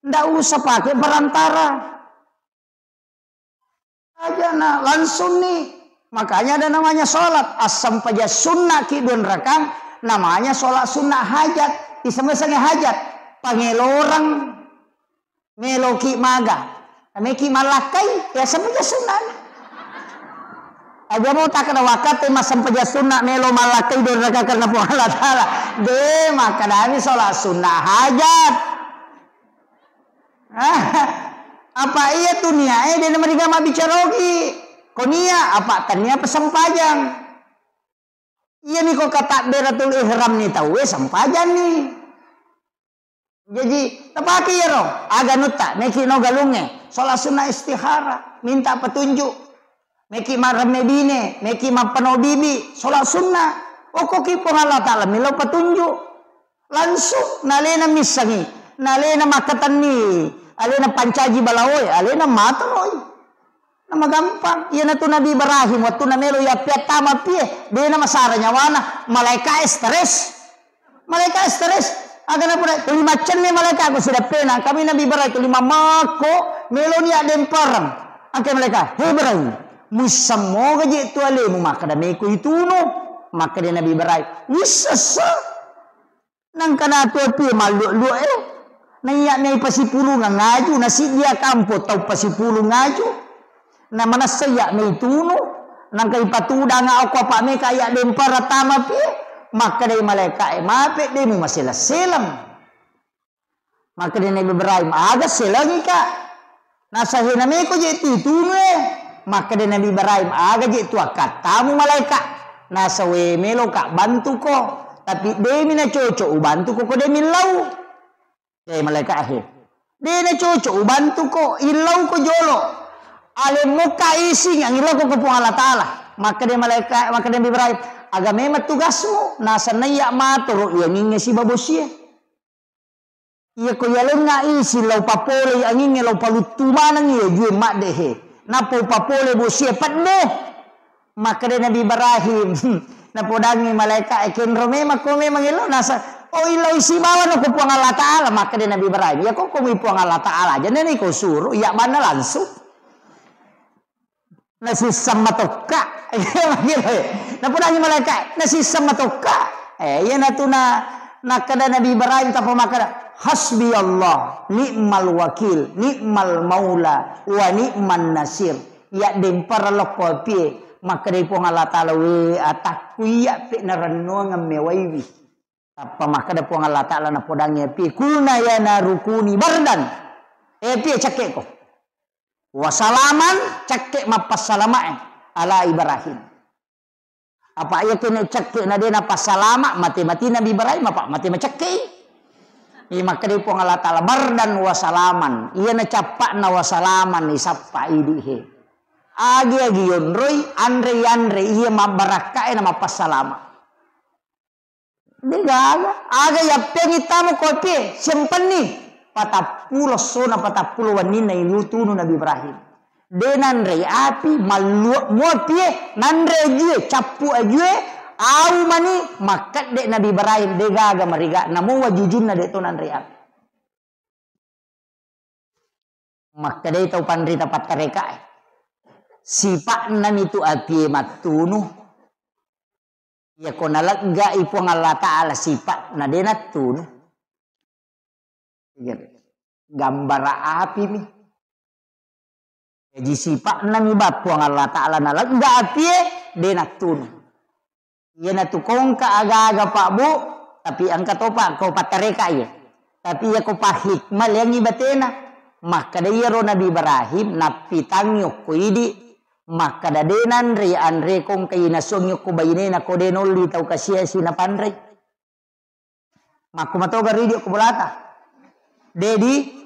[SPEAKER 1] Ndak usah pakai perantara. Aja nah, langsung nih. Makanya ada namanya sholat asam paja sunnah kidun rakang, namanya sholat sunnah hajat. Iseng-isengnya hajat pangelo orang meloki maga meki malakai ya semuanya sunnah. Aja mau tak kena wakat mas sampaja sunnah melo malakai don rakang karena Allah Ta'ala. De maka dami sholat sunnah hajat. Apa iya tuh nia dia mereka mah bicara lagi. Konia apa tania pesampajang. Iya nih kok kata beratul ihram nih tahu sampajang nih. Jadi tapaki ya roh aga nuta meki no galunge sholat sunnah istihara minta petunjuk meki marame bine meki mapano bibi sholat sunnah oko kipo Allah Ta'ala milo petunjuk langsung nalena misangi nalena makatan nih alena pancaji balawoy alena matanoy. Nama gampang, iya na tu Nabi Ibrahim waktu na melo ya pia tama pie, dia nama saranya wana malaikat stres, agar apa? Lima cenne malaikat aku sudah pena, kami Nabi Ibrahim lima mako melo ni ada emparang, angke malaikat, hei Ibrahim, musamo gaji tu alemu maka dah meku itu no, maka dia Nabi Ibrahim, wisasa, nang kana tu pie malu naiyak nai pasipulu ngaju nasi dia kampo tau pasipulu ngaju. Na mana saya me tuno nang kay patuda nga ako pa me kaya dem para tama pi maka day malaikat mape de mo masila silang maka day Nabi Ibrahim aga silang ka nasa hiname ko je tituno Maka dia Nabi Ibrahim aga je tu katamu malaikat nasa we melo kak bantu ko tapi demi na cocok bantu ko demi lau malaikat akhir dia na cocok bantu ko ilau ko jolo ale muka ising ang ilau ko po Allah Taala maka dia malaikat maka dia Nabi Ibrahim aga memang tugasmu nasa naya matoro yang ingin si babosia iya ko yaleng nga isi lau papole ang ingin lau palutumanan iya jue mak dehe napo papole bosia padmo maka dia Nabi Ibrahim napo dangi malaikat ekenro memang ko memang ilau nasa oh ilau isi bawa ko puang Allah Ta'ala maka dia Nabi Ibrahim ya kok kumi puang Allah Ta'ala aja nih kau suruh ya mana langsung nasi sama toka napo dangi malaikat nasi sama toka ya na kada Nabi Ibrahim tapo maka hasbi Allah ni'mal wakil ni'mal maula wa ni'man nasir ya dempar lokko pie maka dai pong Allah Taala we atakku ya pe narano ngamewaiwi apa maka da pong Allah Taala na podangnya pie kulna ya narukuni bardan pie cakek ko wasalaman cakek mapas salama ala Ibrahim apa ya kena cakek na dena pasalama mati-mati Nabi Ibrahim apa mati macakek maka di pong Allah Ta'ala bardan wasalaman iya na capak na wasalaman ni sapa idihe agi yonroy andre iya mabaraka na mapasalama digaga aga yapeng itamu kopi simpan ni patapulo sona patapulo wanina ilutunu Nabi Ibrahim denanre api maluak muapie nanre jue capu ajue au mani makat dek Nabi Ibrahim degaga mariga namu wajujun na dek tonan riak maka dek tau pandri tapat kareka sipak nan itu api matunu ya konalak ga ipuang Allah Ta'ala sipak na denat tunu gambar api mi jadi sipak nan ibat puang Allah Ta'ala nalak ga api denat tunu iya na tukong ka aga-aga pak bu tapi angka topa kau patareka iya tapi ya kau pahikmal yang ibatena maka dia ro Nabi Ibrahim napitangyo ko idi maka dadenan re andre kong kay nasongyo ko bayinena ko denoli tau kasiya sinapanre maka matoga ridio ko bulata dedi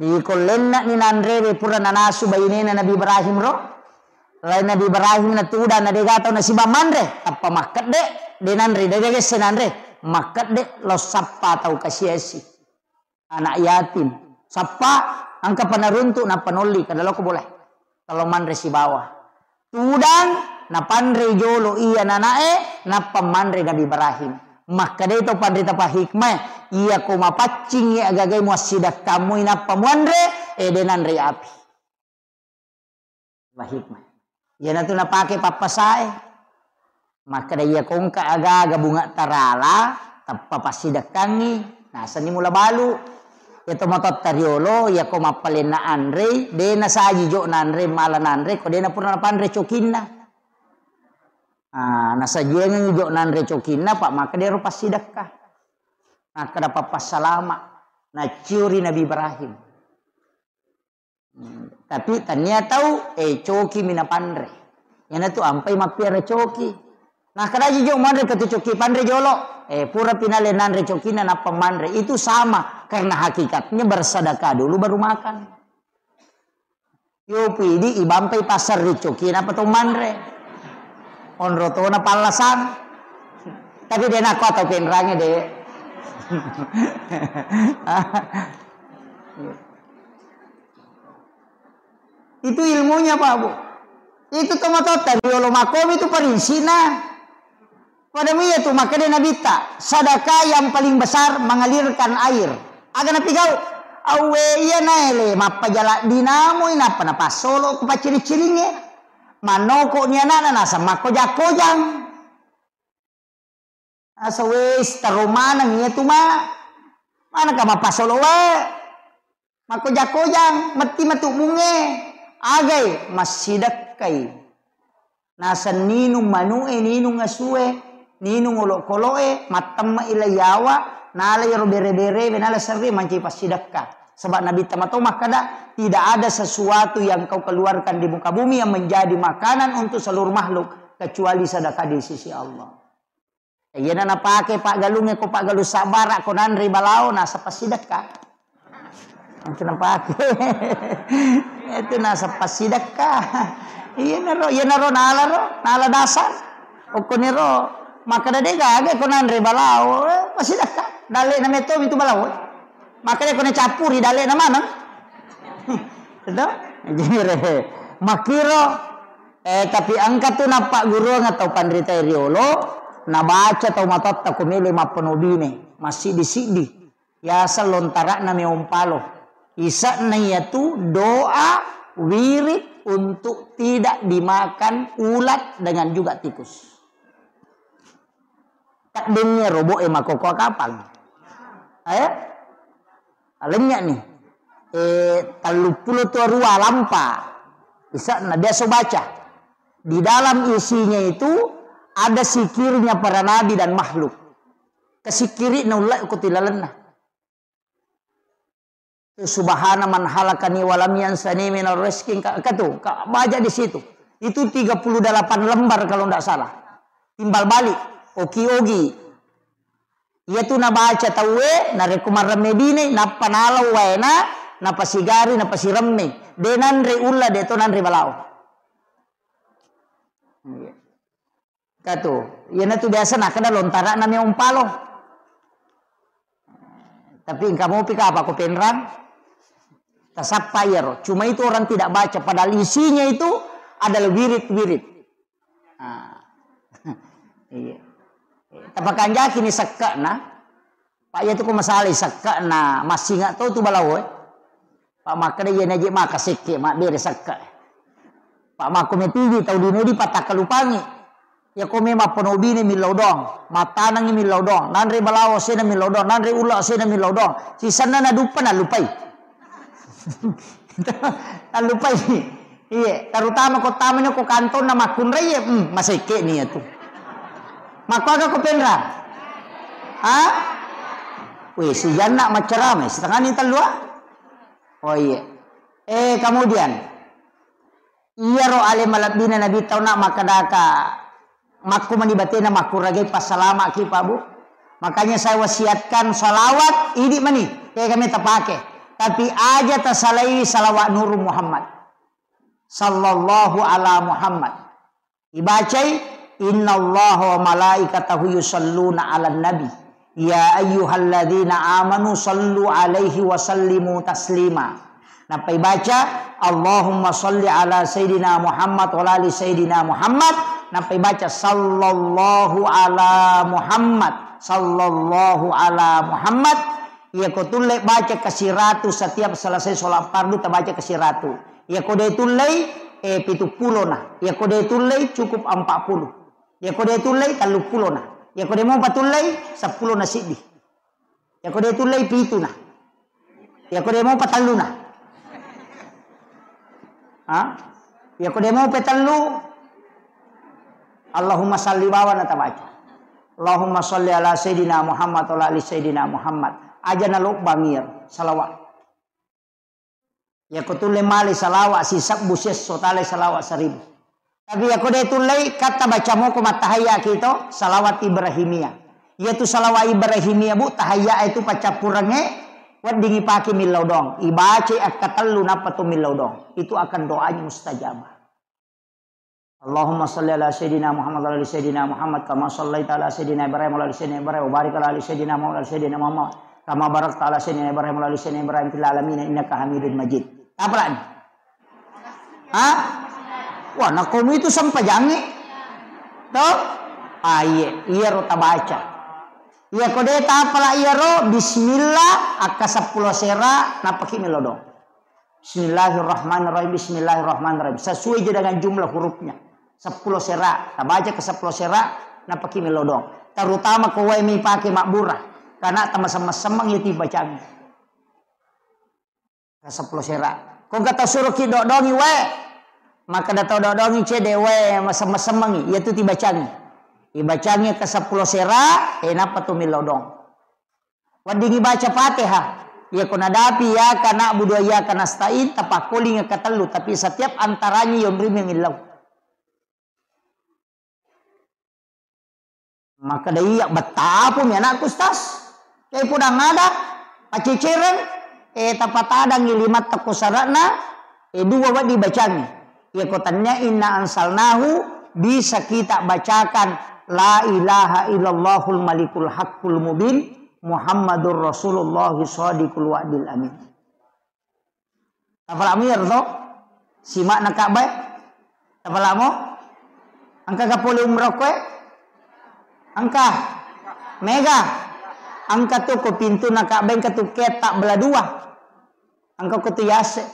[SPEAKER 1] di kolenna ni nanre re pura nanasu bayinena Nabi Ibrahim ro lain Nabi Ibrahim na tuda na degato na si bamanre apa makat de denanre dege senanre makat de lo sappa tau kasiesi anak yatim sappa angka panaruntu na panoli kadalo ko boleh kalau manre si bawah tudang na panre jolo iya nanae na pamanre Nabi Ibrahim maka de to pandri tapa hikmah iya ko mapaccing ya agagay mo sidak kamu ina pamanre denanre api hikmah ya na tu napake papasay maka daya kong kaaga bunga tarala tapapasidak kangi nasa ni mula balu ya tomatot tariolo ya ko mapalin na andre de na saji jo na andre mala na andre ko de na puna na pandre chokin na nasa jeng jo na andre chokin na pak maka de ro pasidak ka maka da papasalama na ciuri Nabi Ibrahim tapi tanya tahu coki mina pandre yana tu ampai mapiara coki nah kada jo mandre katu coki pandre jolo pura pinale nanre coki na pamandre itu sama karena hakikatnya bersedekah dulu baru makan yo pidi ibampai pasar di coki na patung mandre on rotona palasan tapi dia nak atau penrangnya deh itu ilmunya Pak Bu. Itu tomatota biolo makom itu perinsina. Pada mia tu maka dia nabita sedekah yang paling besar mengalirkan air. Aga napi kau awe iya naele mappa jala dinamo ina pana pasolo ku paciri-ciringe. Manoko nya nana nasa makojak-kojang. Asa wis tarumana nya tu ma. Mana ka mapasolo we? Makojak-kojang mati matu bunge. Agay masidak kay nasa ninong manue ninong asue ninong ulo-koloe matamma ilayawa nalay ro bere-bere benala sarri manci pasidak ka Sebab Nabi Tamatoma kada tidak ada sesuatu yang kau keluarkan di muka bumi yang menjadi makanan untuk seluruh makhluk kecuali sedekah di sisi Allah. Ya nana pakai Pak Galungnya ko Pak Galuh sabar ko nanri balao nasa pasidekah. Itu nana pakai. Itu nasa pasidekah. Iya naro nala dasar. O koniro maka dade gaga ko nanri balao pasidekah. Dale na meto itu balao. Makanya kena capuri dale na mana? Itu jire makiro tapi angkat tu nampak guru atau pandrita riolo na baca tau matot ko mele mapenobine masih disidi ya selontara na meompalo isa na yaitu doa wirid untuk tidak dimakan ulat dengan juga tikus. Takdimnya robo makoko kapang. Ayo alemnya nih 32 lampa bisa nah dia so baca di dalam isinya itu ada sikirnya para nabi dan makhluk kesikiri naulai kutilalenna subhana man halakani walam yansani minal rizqin katu baca di situ itu 38 lembar kalau tidak salah timbal balik ogi ia tu na baca tawe na rekumar remedine na panalau waena na pasigari na pasiremme denan re ulla de tonan re balao. Katu, ia na tu biasa nak kada lontara na me umpalo. Tapi kamu pika apa ko penrang? Tasapa yero. Cuma itu orang tidak baca padahal isinya itu adalah wirid-wirid. Iya. Tapakan jaki ni sakka na Pak ya tu ko masalah sakka na masih nggak tahu tu balawo Pak makade ye naje maka sekke mak bere sakka Pak mako metigi tahu dino di patah kalupangi ya ko me maponobine milodong matanang milodong nanre balawo sena milodong nanre ulo sena milodong sisana na dupa na lupai na lupai iya terutama ko tamanya ko kanton na makunre ye maseke ni tu maka agak kopendra. Wih, si Jana macerame setengah ni talua. Oh iya. Kemudian iya ro ale malabina nabi tauna makadaka makku manibatena makku ragai pasalama ki pabu. Makanya saya wasiatkan salawat ini mani kayak kami terpakai. Tapi aja tersalai salawat Nur Muhammad sallallahu ala Muhammad. Dibacai Inna Allah wa malaikatahu yusalluna ala nabi ya ayyuhalladzina amanu sallu alaihi wa sallimu taslima. Napai baca Allahumma salli ala sayyidina Muhammad wa ali sayyidina Muhammad. Napai baca sallallahu ala Muhammad sallallahu ala Muhammad. Ya ko tulai baca kasih ratu setiap selesai sholat fardu terbaca kasih ratu. Ya ko dia tulai 70 nah. Ya ko dia tulai cukup 40. Ya kode tulai 30 nah. Ya kode mau patulai 10 na sidi. Ya kode tulai 7 nah. Ya kode mau patalu nah. Ya kode mau petalu Allahumma salli bawa na tabaca. Allahumma salli ala sayyidina Muhammad wa ali sayyidina Muhammad. Aja na lok bangir salawat. Ya kutule mali salawat sisab buses sotale salawat 1000. Tapi aku dia tulai kata baca mo ko matahaya kito salawat Ibrahimiyah. Yaitu salawat Ibrahimiyah bu tahaya itu pacapurange wat dingi paki milaudong. Ibace akatallu napatu milaudong. Itu akan doanya mustajabah. Allahumma salli ala sayyidina Muhammad wa ala sayyidina Muhammad kama shallaita ala sayyidina Ibrahim wa ala sayyidina Ibrahim wa barik ala sayyidina Muhammad wa ala sayyidina Muhammad kama barakta ala sayyidina Ibrahim wa ala sayyidina Ibrahim fil alamin innaka Hamidum Majid. Apa lagi? Wah, nak kamu itu sampai jangi. Toh? Iya ro tabaca. Iya kode ta pala iya ro bismillah akka 10 sera napaki melodong. Bismillahirrahmanirrahim bismillahirrahmanirrahim. Sesuai dengan jumlah hurufnya. 10 sera, tabaca ke 10 sera napaki melodong. Terutama kowe mi pakai makburah karena sama-sama semang itu bacaan. Ke 10 sera. Kau kata suruh ki dodongi we. Maka datau dodongi cedewe sama-sama yaitu tibacangi. Tibacangi ke 10 sera, kenapa tu milodong. Wadingi baca Fatihah, Ya konadapi ya kana budu ya kana stain tapakoli nga katelu tapi setiap antaranya yang beri mengilau. Maka daya betapun ya anak kustas. Kaya pudang ada paciciran tapatada ngilimat takusarana dua wa dibacangi. Ya kotannya inna ansalnahu bisa kita bacakan la ilaha illallahul malikul haqqul mubin Muhammadur Rasulullah shadiqul wa'dil amin. Tapalamu ya to? Simak na Ka'bah. Tapalamu? Angka kapuli umrah ko angka mega. Angka tu ko pintu na Ka'bah ka tu ketak belah dua. Angka ko tu yase.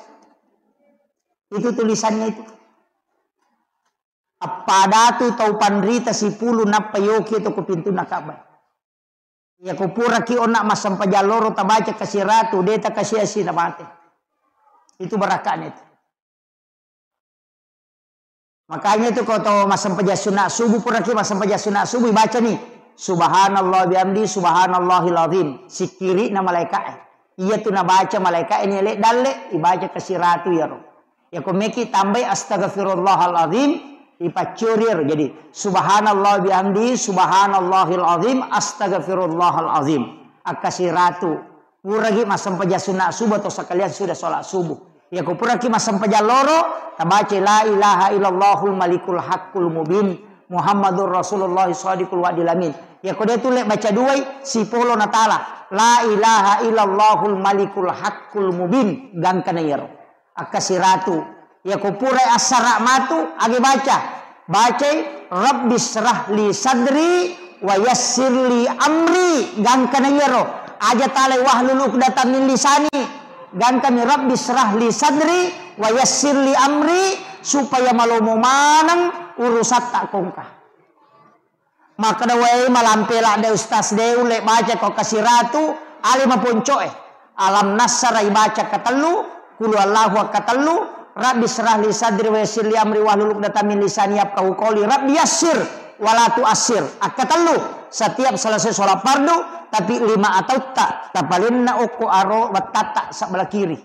[SPEAKER 1] Itu tulisannya itu. Apa tu tau pandrita si pulu na payoki itu ko pintu na Ka'bah. Ya kupura ki ona masam pajaloro tabaca kasih ratu deta kasih asi na mati. Itu barakan itu. Makanya itu kau tahu masam pajasuna subuh pura ki masam pajasuna subuh baca nih. Subhanallah bihamdi subhanallahil azim. Sikiri na malaikat. Iya tu na baca malaikat ini lek dalle ibaca kasih ratu ya roh. Ya kau meki tambah astaghfirullahal azim dipacurir jadi subhanallah bihamdi subhanallahil azim astaghfirullahal azim akasih ratu puragi masam pajasuna subuh atau sekalian sudah sholat subuh ya kau puragi masam pajaloro tabaca la ilaha illallahul malikul haqqul mubin Muhammadur Rasulullah shadiqul wa'dil amin ya kau dia tu lek baca dua si polo natala la ilaha illallahul malikul haqqul mubin gangkana yaro akasih ratu ya kupurai asara matu agi baca Rabbi syrah li sadri wa yassir li amri gangkana yero aja tale wahlul uqdatam min lisani gangkana Rabbi syrah li sadri wa yassir li amri supaya malomo manang urusat tak kongkah maka dawai malampela de ustaz deule baca kau kasih ratu alim poncoe alam nasara baca katelu kulu allahu katelu Rabbi syrah li sadri wa yassir li amri wahlul uqdatam min lisani yafqahu qawli Rabbi yassir wala tu'assir akatelu setiap selesai sholat fardu tapi 5 atau tak tapalinna uku aro batata sebelah kiri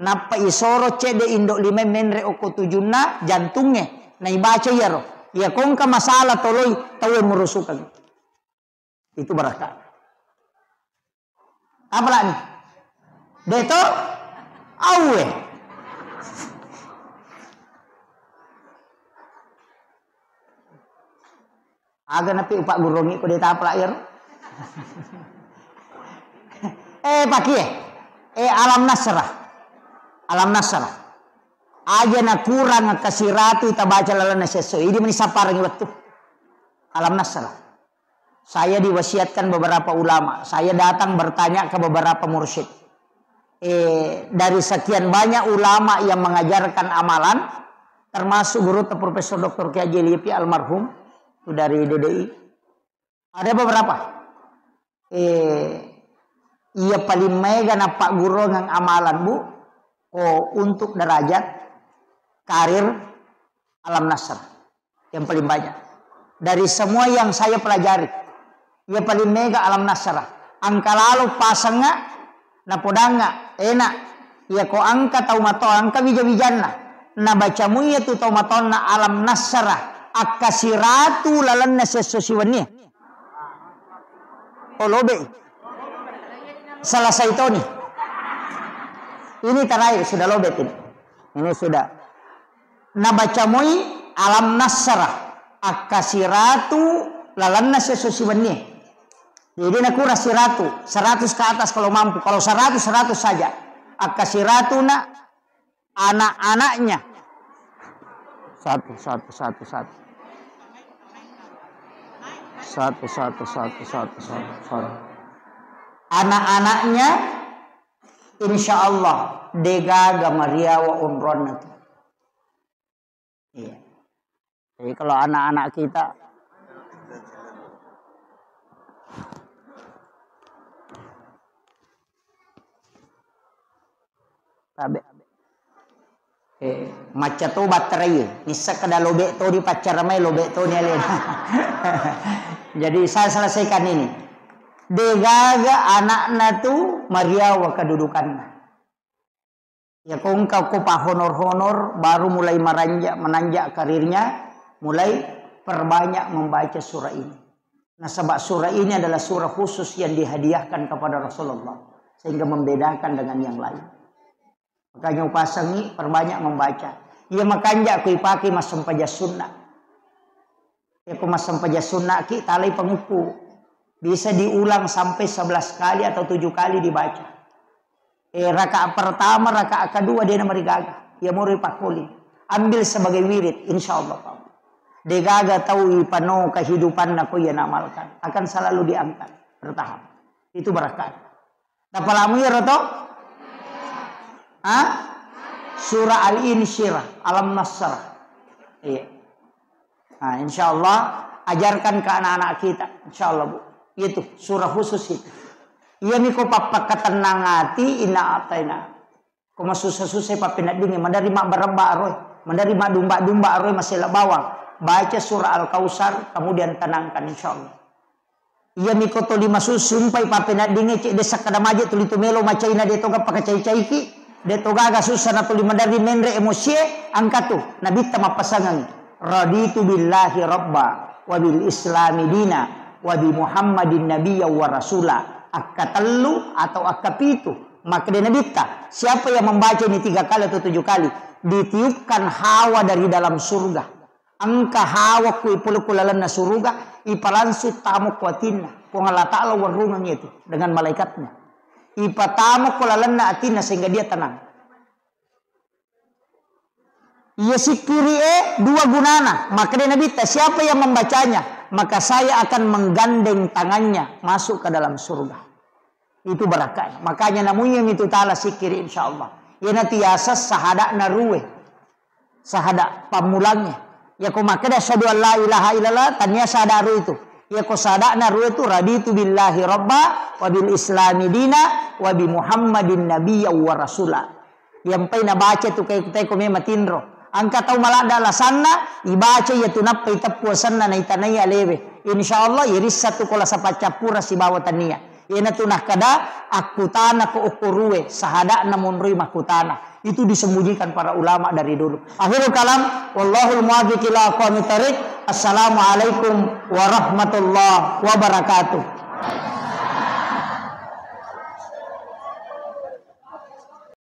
[SPEAKER 1] napa isoro cede indok 5 menre uku tujuna jantungnya na ibaca ya roh ya kongka masalah toloi tahu merusukan itu berkah apa lagi deto awe aga napi upak gurongi ko deta pelair. Pakie. Alam nasrah. Alam nasrah. Aja na kurang kasih ratu tabaca lalana seso. Ini menisapar ngi waktu. Alam nasrah. Saya diwasiatkan beberapa ulama. Saya datang bertanya ke beberapa mursyid. Dari sekian banyak ulama yang mengajarkan amalan, termasuk guru Profesor Dr. Kiai Jelipi almarhum itu dari DDI. Ada beberapa. Ia paling mega na Pak Guru ng amalan bu. Untuk derajat karir alam nasr. Yang paling banyak. Dari semua yang saya pelajari. Ia paling mega alam nasr. Angka lalu pasangnya na podanga enak. Ia ko angka tau mato angka bija-bijanna. Na bacamu ia tu tau mato na alam nasr. Akasiratu lalan na sesosiwan niya. Lobe. Salah sa ito ni. Ini terakhir sudah lobe ini. Ini sudah. Nabaca moy alam nasrah. Akasiratu lalan na sesosiwan niya. Jadi nakura siratu 100 ke atas kalau mampu. Kalau 100 saja. Akasiratu na anak-anaknya. Satu. Anak-anaknya insya Allah dega Maria wa umron. Iya. Jadi kalau anak-anak kita tabe maca to baterai nisa kada lobe to di pacar mai lobe to ni alin. Jadi saya selesaikan ini. Degaga anakna tu mariawa kedudukanna. Ya kau kupa honor-honor baru mulai menanjak karirnya, mulai perbanyak membaca surah ini. Nah, sebab surah ini adalah surah khusus yang dihadiahkan kepada Rasulullah sehingga membedakan dengan yang lain. Makanya upasangi perbanyak membaca. Ya makanya aku pakai mas sempaja sunnah. Ya aku mas sempaja sunnah ki talai pengupu. Bisa diulang sampai 11 kali atau 7 kali dibaca. Rakaat pertama, rakaat kedua dia nama digaga. Ya muri pakuli. Ambil sebagai wirid, insyaallah. Degaga tahu pano kehidupan aku yang amalkan. Akan selalu diangkat bertahap. Itu berkah. Tapalamu ya roto? Surah Al-Insyirah, Alam Nasrah. Iya. Nah, insyaallah ajarkan ke anak-anak kita, insyaallah Bu. Itu surah khusus itu. Iya miko papa ketenang hati ina ataina. Koma susah-susah papa nak dingin mandari mak berembak roy, mandari mak dumba-dumba roy masih la bawang. Baca surah Al-Kausar kemudian tenangkan insyaallah. Iya miko to 5 sumpai papa nak dingin cek desak kada maje tuli tu melo macaina de toga pakai cai-cai ki. De toga ga susah na tuli mandari menre emosi angkatu. Nabi tama pasangan. Raditu billahi rabba wa bil islami dina. Wabi Muhammadin Nabiyya wa Rasulah. Akatelu atau akapitu. Maka dia nabita. Siapa yang membaca ini 3 kali atau 7 kali. Ditiupkan hawa dari dalam surga. Angka hawa ku ipulukulalan na surga. Ipalansu tamu kuatina. Pungala ta'ala warungan itu. Dengan malaikatnya. Ipatamu kulalan na atina sehingga dia tenang. Ya sikiri 2 gunana. Maka dia nabita. Siapa yang membacanya? Maka saya akan menggandeng tangannya masuk ke dalam surga. Itu barakah. Makanya namanya itu ta'ala sikiri insyaallah. Ya nanti asas sahada naruwe. Sahada pamulangnya. Ya ko makada syahadu an la ilaha illallah tanya sadaru itu. Ya ko sahada naruwe itu raditu billahi rabba wa bil islami dina wa bi Muhammadin nabiyya wa rasula. Yang paina baca tu kay ko me matindro. Angka tahu malah ada alasanna ibaca ya tunap itapuasanna na itanai aleve. Insyaallah iris satu kola sapacapura si bawa tania. Ina tunah kada akutana ko ukuruwe sahada namun rimah kutana. Itu disembunyikan para ulama dari dulu. Akhirul kalam wallahul muwaffiq ila aqwamit thariq. Assalamualaikum warahmatullahi wabarakatuh.